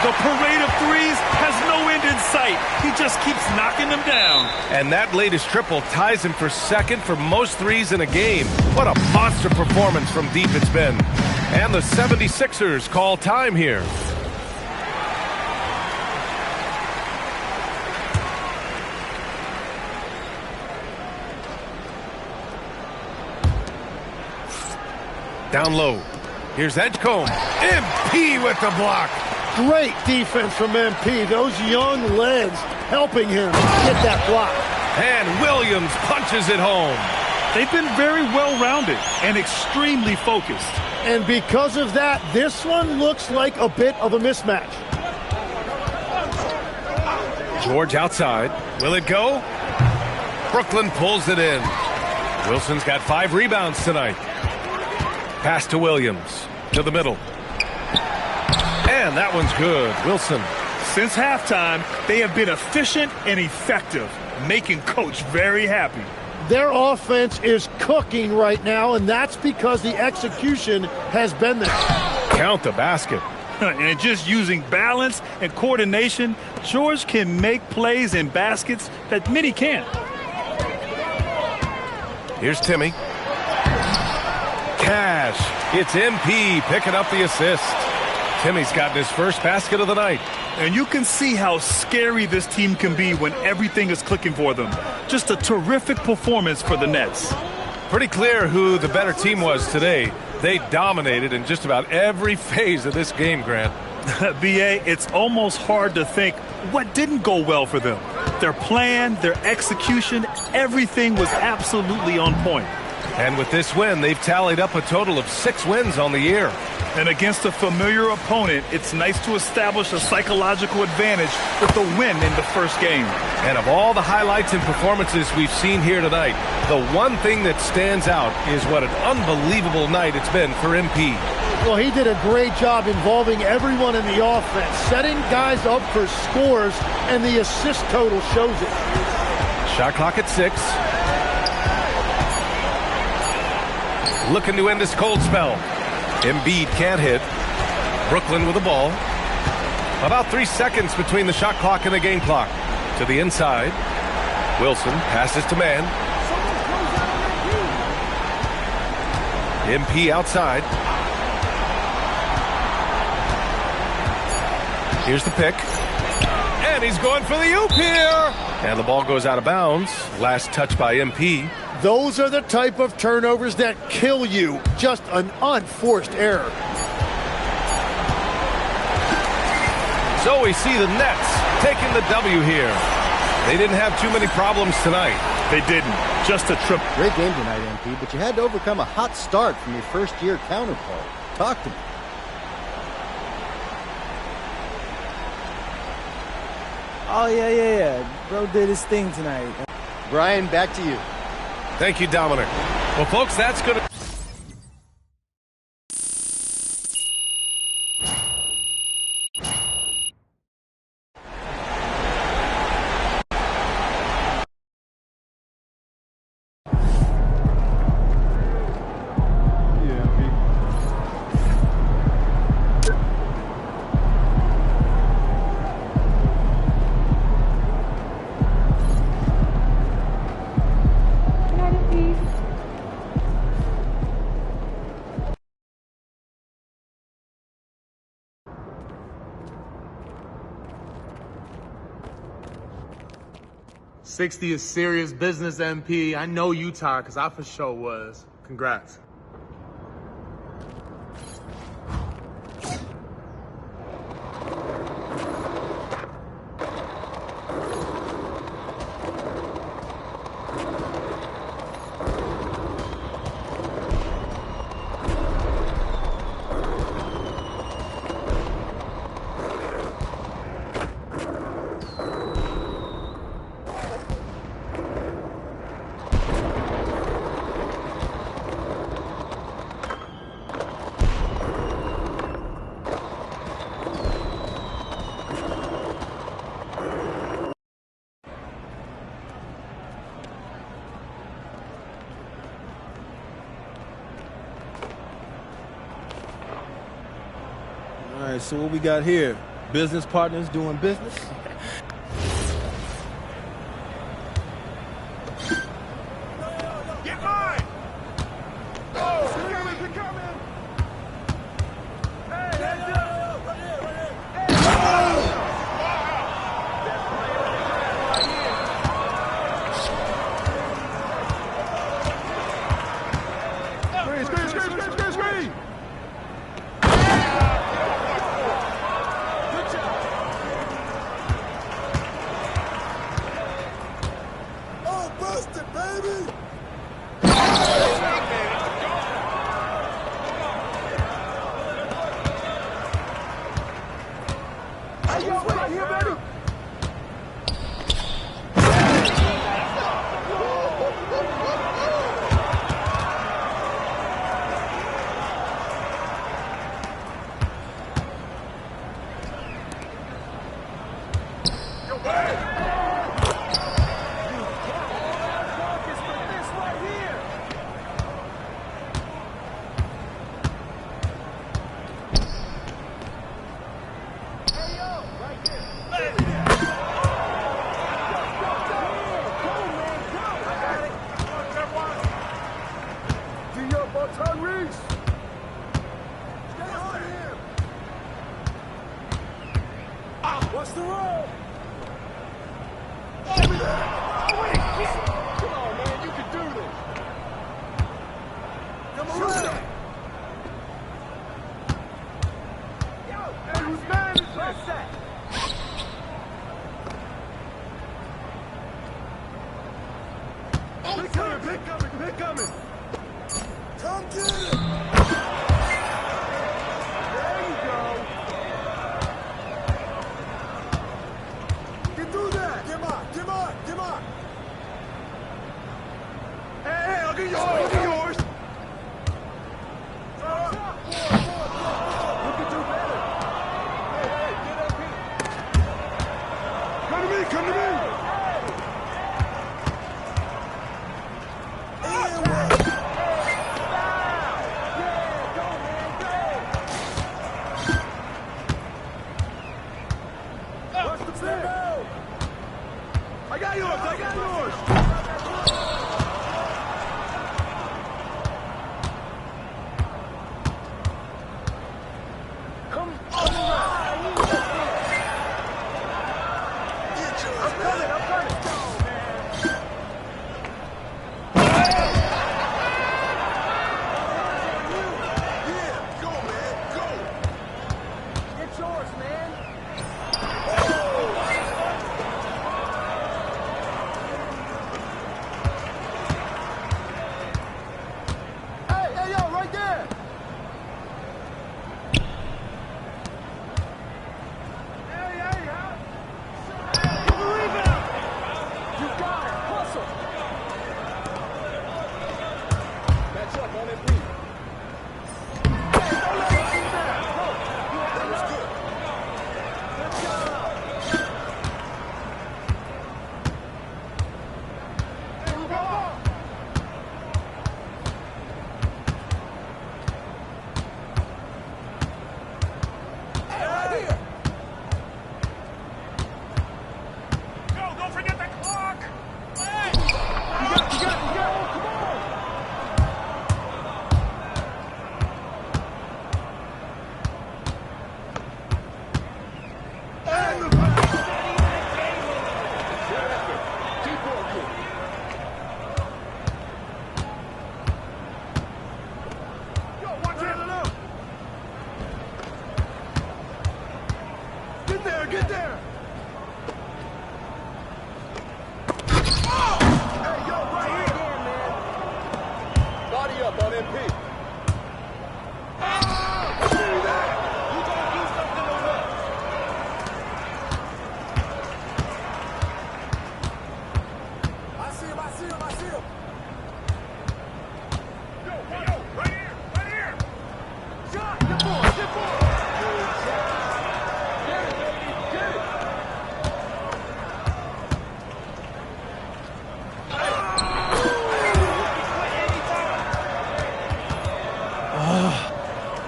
The parade of threes has no end in sight. He just keeps knocking them down. And that latest triple ties him for second for most threes in a game. What a monster performance from deep it's been. And the 76ers call time here. Down low. Here's Edgecombe. MP with the block. Great defense from MP. Those young legs helping him get that block. And Williams punches it home. They've been very well-rounded and extremely focused. And because of that, this one looks like a bit of a mismatch. George outside. Will it go? Brooklyn pulls it in. Wilson's got 5 rebounds tonight. Pass to Williams. To the middle. And that one's good. Wilson. Since halftime, they have been efficient and effective, making Coach very happy. Their offense is cooking right now, and that's because the execution has been there. Count the basket. And just using balance and coordination, George can make plays and baskets that many can't. Here's Timmy. Cash. It's MP picking up the assist. Timmy's gotten his first basket of the night. And you can see how scary this team can be when everything is clicking for them. Just a terrific performance for the Nets. Pretty clear who the better team was today. They dominated in just about every phase of this game, Grant. BA, it's almost hard to think what didn't go well for them. Their plan, their execution, everything was absolutely on point. And with this win, they've tallied up a total of 6 wins on the year. And against a familiar opponent, it's nice to establish a psychological advantage with the win in the first game. And of all the highlights and performances we've seen here tonight, the one thing that stands out is what an unbelievable night it's been for MP. Well, he did a great job involving everyone in the offense, setting guys up for scores, and the assist total shows it. Shot clock at 6. Looking to end this cold spell. Embiid can't hit. Brooklyn with the ball. About 3 seconds between the shot clock and the game clock. To the inside. Wilson passes to man. MP outside. Here's the pick. And he's going for the oop here. And the ball goes out of bounds. Last touch by MP. Those are the type of turnovers that kill you. Just an unforced error. So we see the Nets taking the W here. They didn't have too many problems tonight. They didn't. Just a trip. Great game tonight, MP, but you had to overcome a hot start from your first-year counterpart. Talk to me. Oh, yeah. Bro did his thing tonight. Brian, back to you. Thank you, Dominic. Well, folks, that's going to... $60 is serious business, MP. I know you tired, because I for sure was. Congrats. All right, so what we got here? Business partners doing business? Get mine! Oh, they're coming! Hey, heads up! Right here! Screen! Oh, busted, baby! Hey, yo, right here, baby! What's the roll? Over there! Come on, man, you can do this. Come on, yo, hey, who's man is this? That? They're coming. Come get it. There you go. Get through that. Get on. Hey, look at yours.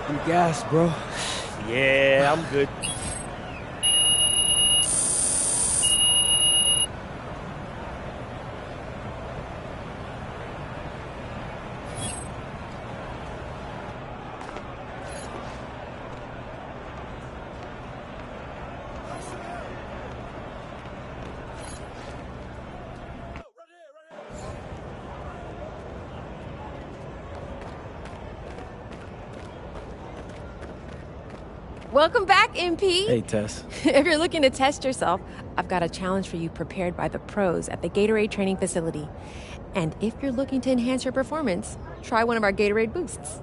I'm gassed, bro. Yeah, I'm good. Welcome back, MP. Hey, Tess. If you're looking to test yourself, I've got a challenge for you prepared by the pros at the Gatorade training facility. And if you're looking to enhance your performance, try one of our Gatorade boosts.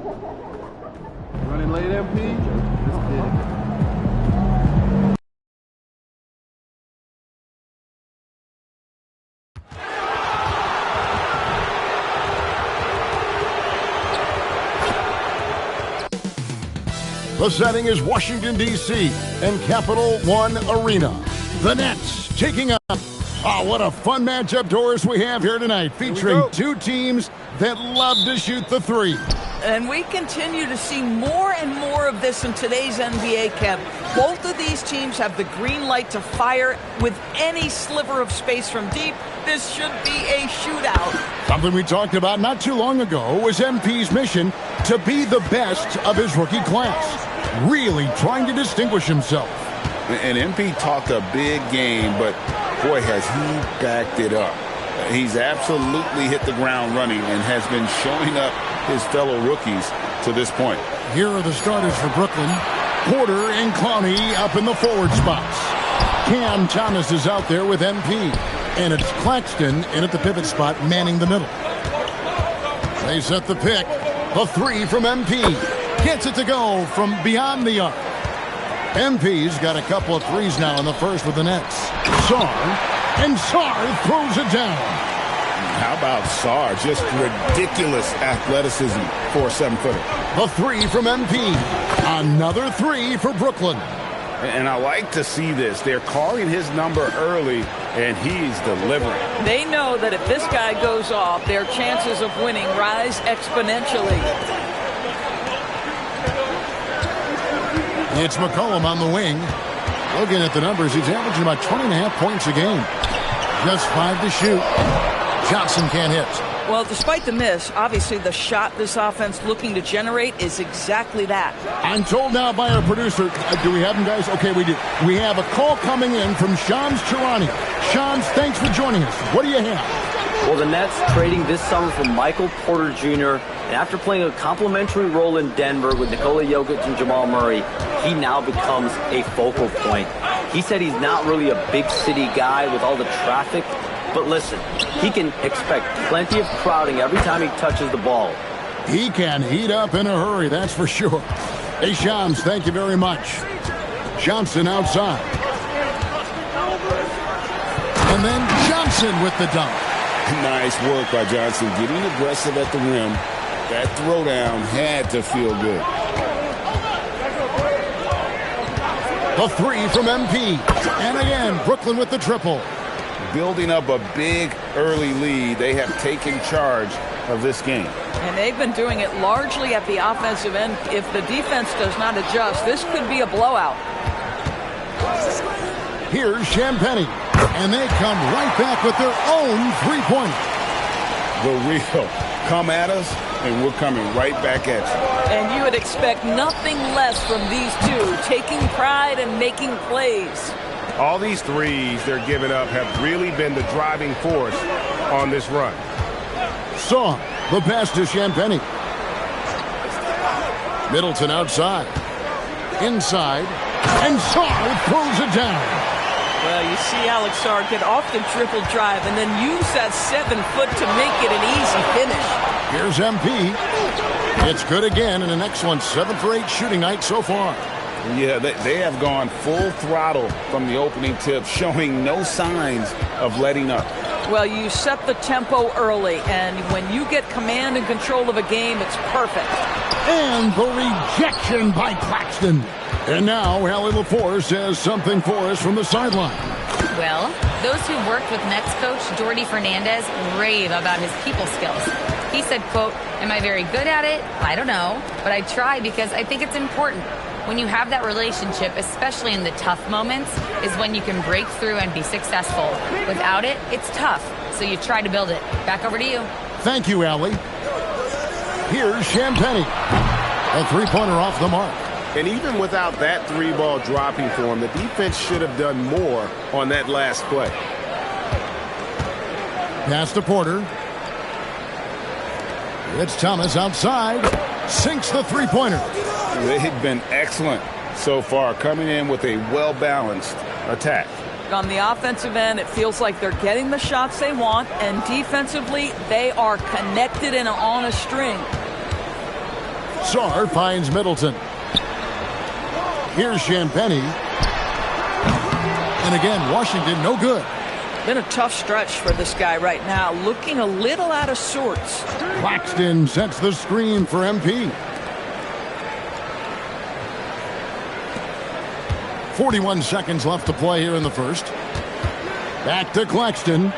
Running late, MP? Let's get it. The setting is Washington, D.C. and Capital One Arena. The Nets taking up. Oh, what a fun matchup, Doris, we have here tonight, featuring two teams that love to shoot the three. And we continue to see more and more of this in today's NBA, Kev. Both of these teams have the green light to fire with any sliver of space from deep. This should be a shootout. Something we talked about not too long ago was MP's mission to be the best of his rookie class, really trying to distinguish himself. And MP talked a big game, but boy, has he backed it up. He's absolutely hit the ground running and has been showing up his fellow rookies to this point. Here are the starters for Brooklyn. Porter and Clowney up in the forward spots. Cam Thomas is out there with MP. And it's Claxton in at the pivot spot, manning the middle. They set the pick. A three from MP. Gets it to go from beyond the arc. MP's got a couple of threes now in the first with the Nets. Sarr, and Sarr throws it down. How about Sarr? Just ridiculous athleticism for a 7-footer. A three from MP. Another three for Brooklyn. And I like to see this. They're calling his number early, and he's delivering. They know that if this guy goes off, their chances of winning rise exponentially. It's McCollum on the wing. Looking at the numbers, he's averaging about 20.5 points a game. Just 5 to shoot. Johnson can't hit. Well, despite the miss, obviously the shot this offense looking to generate is exactly that. I'm told now by our producer, do we have him, guys? Okay, we do. We have a call coming in from Shams Charania. Shams, thanks for joining us. What do you have? Well, the Nets trading this summer for Michael Porter Jr., and after playing a complimentary role in Denver with Nikola Jokic and Jamal Murray, he now becomes a focal point. He said he's not really a big city guy with all the traffic, but listen, he can expect plenty of crowding every time he touches the ball. He can heat up in a hurry, that's for sure. Hey, Shams, thank you very much. Johnson outside. And then Johnson with the dunk. Nice work by Johnson, getting aggressive at the rim. That throwdown had to feel good. The three from MP. And again, Brooklyn with the triple. Building up a big early lead. They have taken charge of this game. And they've been doing it largely at the offensive end. If the defense does not adjust, this could be a blowout. Here's Champagnie. And they come right back with their own three-pointer. The real come at us, and we're coming right back at you. And you would expect nothing less from these two, taking pride and making plays. All these threes they're giving up have really been the driving force on this run. Saw the pass to Champagnie. Middleton outside. Inside. And Sarr throws it down. Well, you see Alex Sarr get off the triple drive and then use that 7 foot to make it an easy finish. Here's MP. It's good again, and an excellent 7 for 8 shooting night so far. Yeah, they have gone full throttle from the opening tip, showing no signs of letting up. Well, you set the tempo early, and when you get command and control of a game, it's perfect. And the rejection by Claxton. And now, Allie LaForce has something for us from the sideline. Well, those who worked with Nets coach Jordi Fernandez rave about his people skills. He said, quote, "Am I very good at it? I don't know, but I try because I think it's important. When you have that relationship, especially in the tough moments, is when you can break through and be successful. Without it, it's tough, so you try to build it." Back over to you. Thank you, Allie. Here's Champagnie. A three-pointer off the mark. And even without that 3-ball dropping for him, the defense should have done more on that last play. Pass to Porter. It's Thomas outside. Sinks the three-pointer. They've been excellent so far, coming in with a well-balanced attack. On the offensive end, it feels like they're getting the shots they want, and defensively, they are connected and on a string. Sarr finds Middleton. Here's Champagnie. And again, Washington, no good. Been a tough stretch for this guy right now, looking a little out of sorts. Claxton sets the screen for MP. 41 seconds left to play here in the first. Back to Claxton.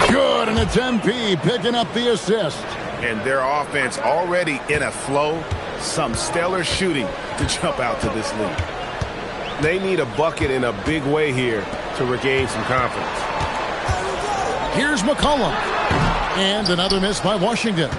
Good, and it's MP picking up the assist. And their offense already in a flow. Some stellar shooting to jump out to this lead. They need a bucket in a big way here to regain some confidence. Here's McCollum. And another miss by Washington.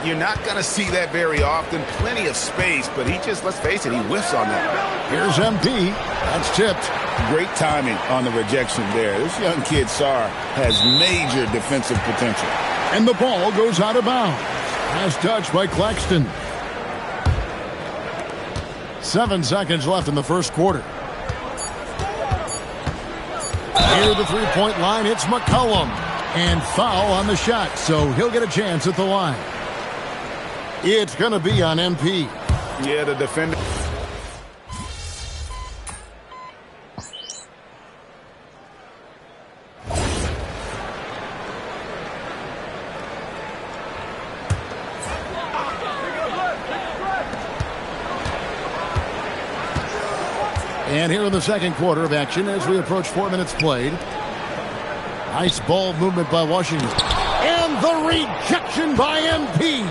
You're not going to see that very often. Plenty of space, but he just, let's face it, he whiffs on that. Here's MP. That's tipped. Great timing on the rejection there. This young kid, Sarr, has major defensive potential. And the ball goes out of bounds. Nice touch by Claxton. 7 seconds left in the first quarter. Near the three-point line, it's McCollum. And foul on the shot, so he'll get a chance at the line. It's going to be on MP. Yeah, the defender. And here in the second quarter of action as we approach 4 minutes played. Nice ball movement by Washington. And the rejection by MP.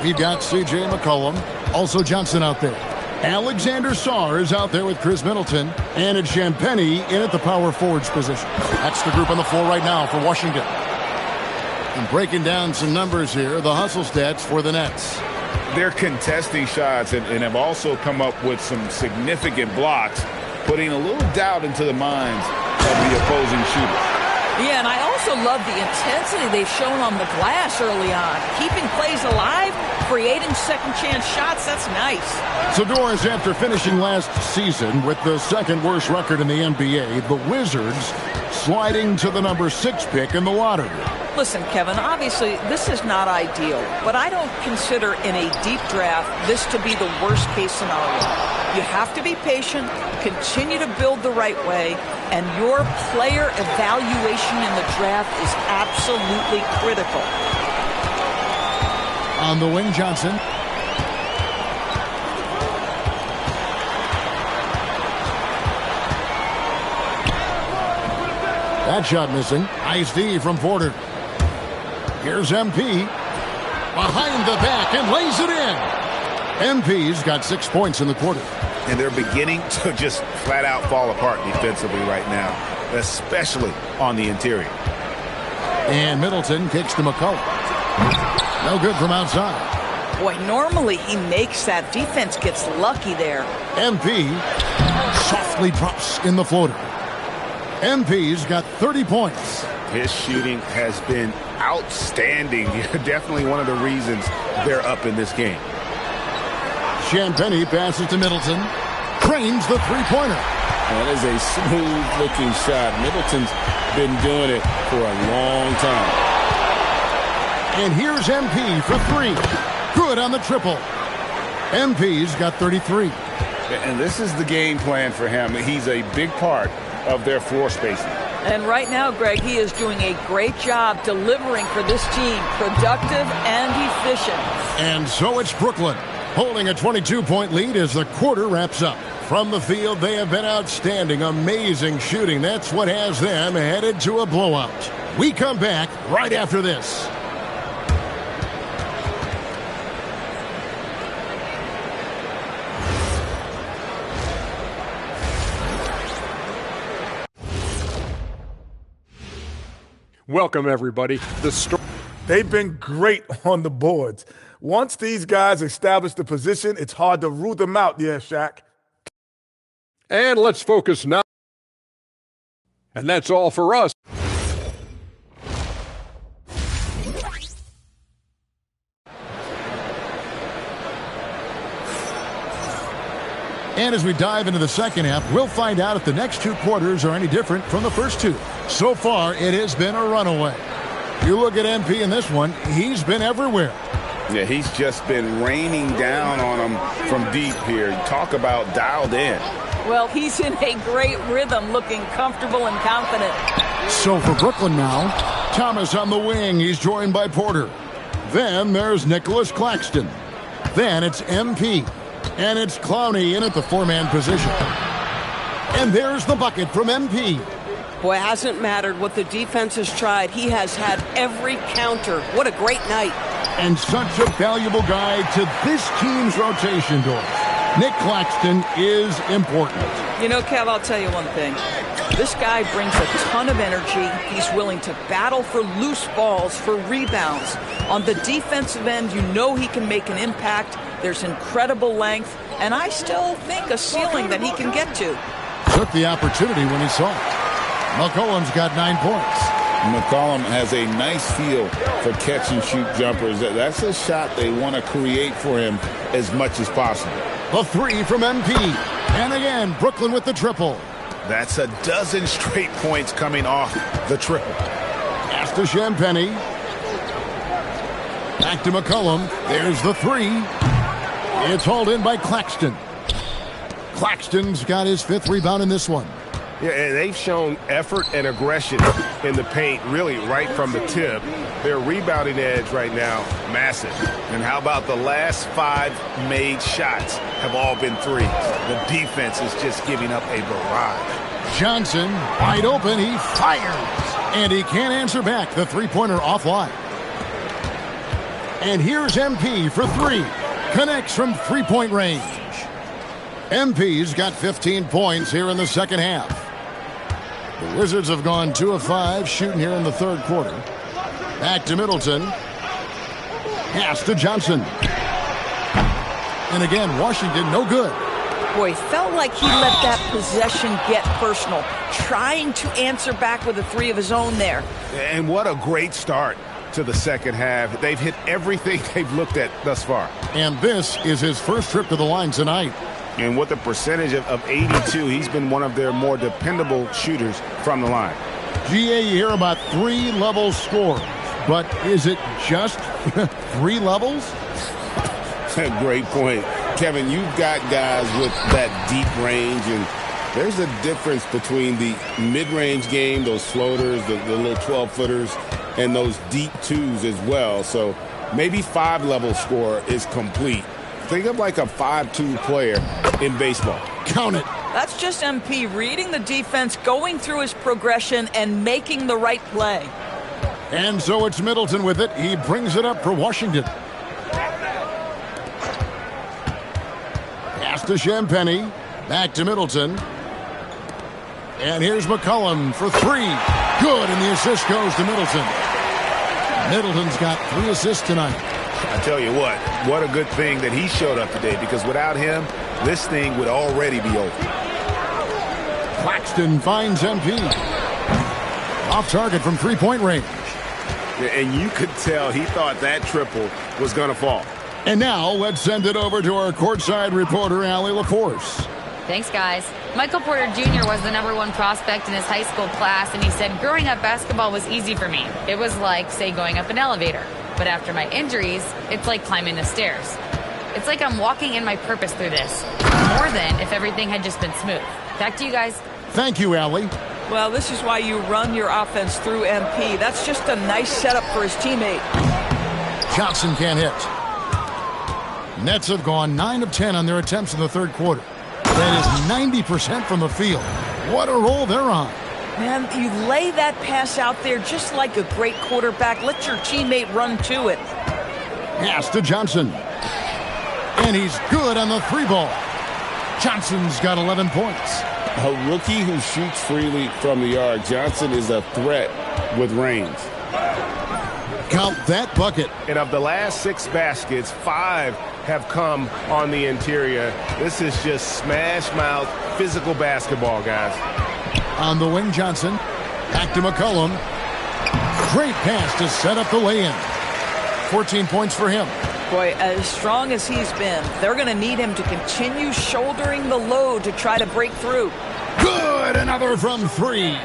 We've got C.J. McCollum. Also Johnson out there. Alexander Sarr is out there with Chris Middleton. And it's Champagnie in at the power forwards position. That's the group on the floor right now for Washington. And breaking down some numbers here, the hustle stats for the Nets. They're contesting shots and have also come up with some significant blocks, putting a little doubt into the minds of the opposing shooters. Yeah, and I also love the intensity they've shown on the glass early on. Keeping plays alive, creating second-chance shots, that's nice. So, Doris, after finishing last season with the second worst record in the NBA, the Wizards sliding to the number 6 pick in the lottery. Listen, Kevin, obviously this is not ideal, but I don't consider in a deep draft this to be the worst-case scenario. You have to be patient, continue to build the right way, and your player evaluation in the draft is absolutely critical. On the wing, Johnson. That shot missing. Nice D from Porter. Here's MP. Behind the back and lays it in. MP's got 6 points in the quarter. And they're beginning to just flat out fall apart defensively right now, especially on the interior. And Middleton kicks to McCollum. No good from outside. Boy, normally he makes that. Defense gets lucky there. MP softly drops in the floater. MP's got 30 points. His shooting has been outstanding. Definitely one of the reasons they're up in this game. Champagnie passes to Middleton. Cranes the three-pointer. That is a smooth-looking shot. Middleton's been doing it for a long time. And here's MP for 3. Good on the triple. MP's got 33. And this is the game plan for him. He's a big part of their floor spacing. And right now, Greg, he is doing a great job delivering for this team, productive and efficient. And so it's Brooklyn, holding a 22-point lead as the quarter wraps up. From the field, they have been outstanding, amazing shooting. That's what has them headed to a blowout. We come back right after this. Welcome, everybody. They've been great on the boards. Once these guys establish the position, it's hard to rule them out, yeah, Shaq. And let's focus now. And that's all for us. And as we dive into the second half, we'll find out if the next 2 quarters are any different from the first 2. So far, it has been a runaway. You look at MP in this one, he's been everywhere. Yeah, he's just been raining down on him from deep here. Talk about dialed in. Well, he's in a great rhythm, looking comfortable and confident. So for Brooklyn now, Thomas on the wing. He's joined by Porter. Then there's Nicholas Claxton. Then it's MP. And it's Clowney in at the four-man position. And there's the bucket from MP. Boy, it hasn't mattered what the defense has tried. He has had every counter. What a great night. And such a valuable guy to this team's rotation door. Nick Claxton is important. You know, Kev, I'll tell you one thing. This guy brings a ton of energy. He's willing to battle for loose balls, for rebounds. On the defensive end, you know he can make an impact. There's incredible length, and I still think a ceiling that he can get to. Took the opportunity when he saw it. McCollum's got 9 points. McCollum has a nice feel for catch-and-shoot jumpers. That's a shot they want to create for him as much as possible. A 3 from MP. And again, Brooklyn with the triple. That's a dozen straight points coming off the triple. Pass to Champagnie. Back to McCollum. There's the 3. It's hauled in by Claxton. Claxton's got his 5th rebound in this one. Yeah, and they've shown effort and aggression in the paint, really right from the tip. Their rebounding edge right now, massive. And how about the last 5 made shots have all been threes? The defense is just giving up a barrage. Johnson, wide open, he fires. And he can't answer back. The three-pointer offline. And here's MP for 3. Connects from three-point range. MP's got 15 points here in the second half. The Wizards have gone 2 of 5 shooting here in the third quarter. Back to Middleton. Pass to Johnson. And again, Washington no good. Boy, felt like he let that possession get personal, trying to answer back with a 3 of his own there. And what a great start to the second half. They've hit everything they've looked at thus far. And this is his first trip to the line tonight. And with a percentage of 82, he's been one of their more dependable shooters from the line. GA, you hear about 3-level scores, but is it just 3 levels? Great point. Kevin, you've got guys with that deep range, and there's a difference between the mid-range game, those floaters, the little 12-footers, and those deep 2s as well. So maybe 5-level score is complete. Think of like a 5-2 player in baseball. Count it. That's just MP reading the defense, going through his progression, and making the right play. And so it's Middleton with it. He brings it up for Washington. Pass to Champagnie. Back to Middleton. And here's McCollum for 3. Good, and the assist goes to Middleton. Middleton's got 3 assists tonight. I tell you what a good thing that he showed up today, because without him, this thing would already be over. Claxton finds MP. Off target from three-point range. And you could tell he thought that triple was going to fall. And now let's send it over to our courtside reporter, Allie LaForce. Thanks, guys. Michael Porter Jr. was the #1 prospect in his high school class, and he said, growing up, basketball was easy for me. It was like, say, going up an elevator. But after my injuries, it's like climbing the stairs. It's like I'm walking in my purpose through this, more than if everything had just been smooth. Back to you guys. Thank you, Allie. Well, this is why you run your offense through MP. That's just a nice setup for his teammate. Johnson can't hit. Nets have gone 9 of 10 on their attempts in the third quarter. That is 90% from the field. What a roll they're on. Man, you lay that pass out there just like a great quarterback. Let your teammate run to it. Pass to Johnson. And he's good on the 3-ball. Johnson's got 11 points. A rookie who shoots freely from the arc. Johnson is a threat with range. Count that bucket. And of the last 6 baskets, 5 have come on the interior. This is just smash-mouth physical basketball, guys. On the wing, Johnson. Back to McCollum. Great pass to set up the lay-in. 14 points for him. Boy, as strong as he's been, they're going to need him to continue shouldering the load to try to break through. Good! Another from 3.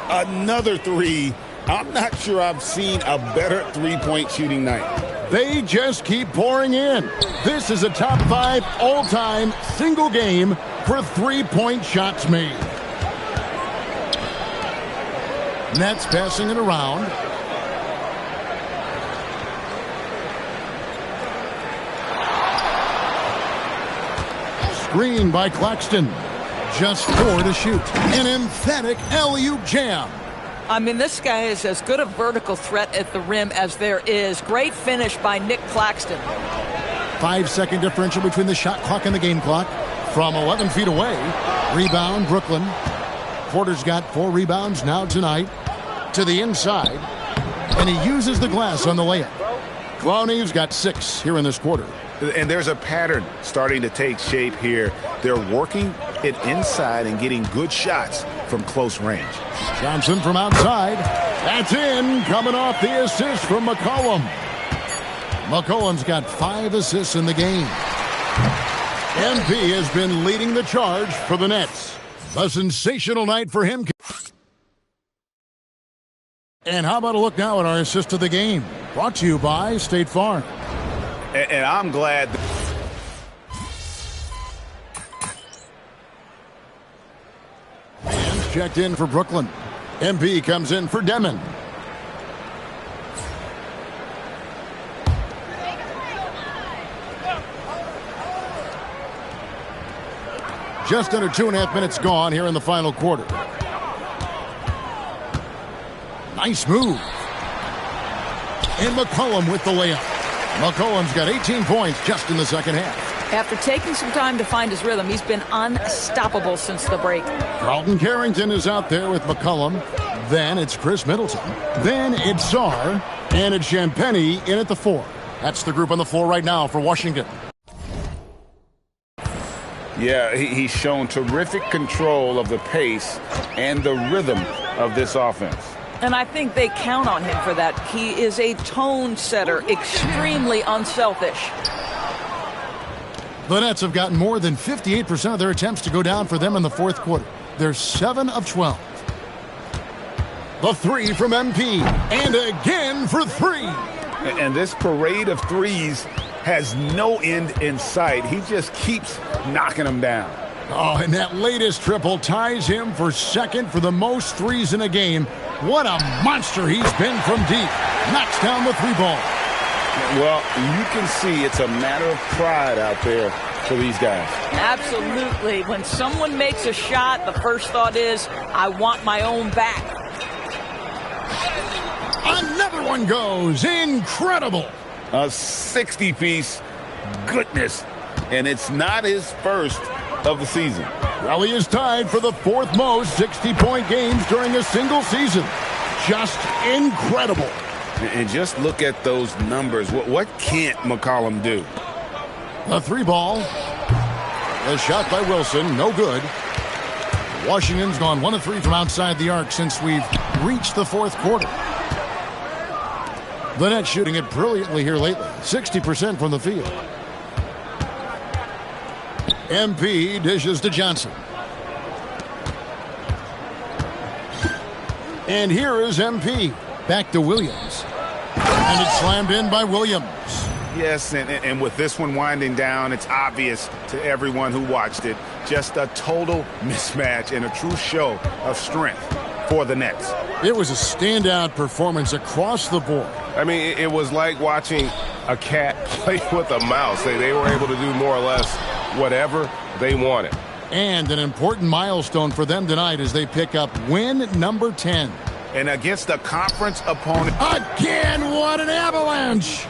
Another 3. I'm not sure I've seen a better three-point shooting night. They just keep pouring in. This is a top 5 all-time single game for three-point shots made. Nets passing it around. Screen by Claxton. Just 4 to shoot. An emphatic alley-oop jam. I mean, this guy is as good a vertical threat at the rim as there is. Great finish by Nick Claxton. 5-second differential between the shot clock and the game clock. From 11 feet away. Rebound, Brooklyn. Porter's got 4 rebounds now tonight. To the inside. And he uses the glass on the layup. Clowney's got 6 here in this quarter. And there's a pattern starting to take shape here. They're working it inside and getting good shots from close range. Johnson from outside. That's in. Coming off the assist from McCollum. McCollum's got 5 assists in the game. MP has been leading the charge for the Nets. A sensational night for him. And how about a look now at our assist of the game? Brought to you by State Farm. And I'm glad. Hands checked in for Brooklyn. MP comes in for Demon. Just under 2.5 minutes gone here in the final quarter. Nice move. And McCollum with the layup. McCollum's got 18 points just in the second half. After taking some time to find his rhythm, he's been unstoppable since the break. Carlton Carrington is out there with McCollum. Then it's Chris Middleton. Then it's Sarr. And it's Champagnie in at the 4. That's the group on the floor right now for Washington. Yeah, he's shown terrific control of the pace and the rhythm of this offense. And I think they count on him for that. He is a tone setter, extremely unselfish. The Nets have gotten more than 58% of their attempts to go down for them in the fourth quarter. They're 7 of 12. The 3 from MP. And again for 3. And this parade of threes has no end in sight. He just keeps knocking them down. Oh, and that latest triple ties him for second for the most threes in a game. What a monster he's been from deep. Knocks down the 3-ball. Well, you can see it's a matter of pride out there for these guys. Absolutely. When someone makes a shot, the first thought is, I want my own back. Another one goes. Incredible. A 60-piece. Goodness. And it's not his first of the season. Raleigh is tied for the 4th most 60-point games during a single season. Just incredible. And just look at those numbers. What can't McCollum do? A 3-ball. A shot by Wilson. No good. Washington's gone 1 of 3 from outside the arc since we've reached the 4th quarter. The Nets shooting it brilliantly here lately. 60% from the field. MP dishes to Johnson. And here is MP. Back to Williams. And it's slammed in by Williams. Yes, and with this one winding down, it's obvious to everyone who watched it. Just a total mismatch and a true show of strength for the Nets. It was a standout performance across the board. I mean, it was like watching a cat play with a mouse. They were able to do more or less whatever they wanted. And an important milestone for them tonight as they pick up win number 10. And against a conference opponent. Again, what an avalanche!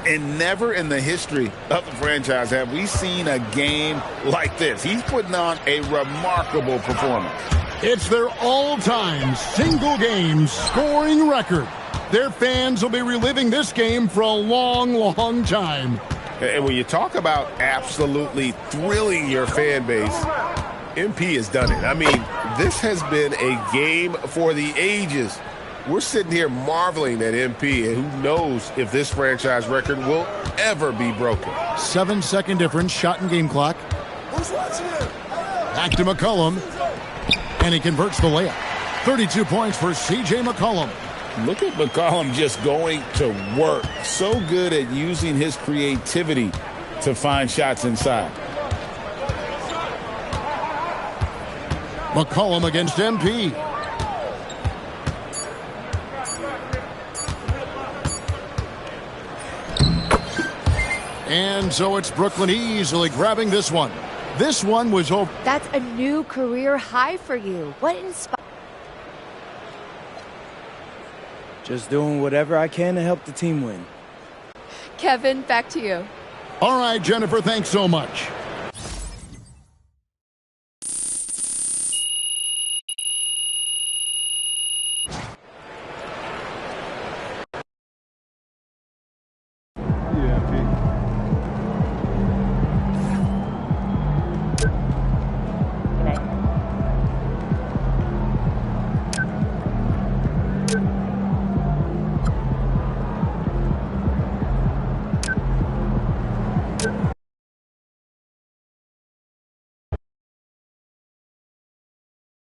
And never in the history of the franchise have we seen a game like this. He's putting on a remarkable performance. It's their all-time single-game scoring record. Their fans will be reliving this game for a long, long time. And when you talk about absolutely thrilling your fan base, MP has done it. I mean, this has been a game for the ages. We're sitting here marveling at MP, and who knows if this franchise record will ever be broken. 7-second difference, shot and game clock. Who's watching it? Back to McCollum, and he converts the layup. 32 points for C.J. McCollum. Look at McCollum just going to work. So good at using his creativity to find shots inside. McCollum against MP. And so it's Brooklyn easily grabbing this one. This one was over. That's a new career high for you. What inspired? Just doing whatever I can to help the team win. Kevin, back to you. All right, Jennifer, thanks so much.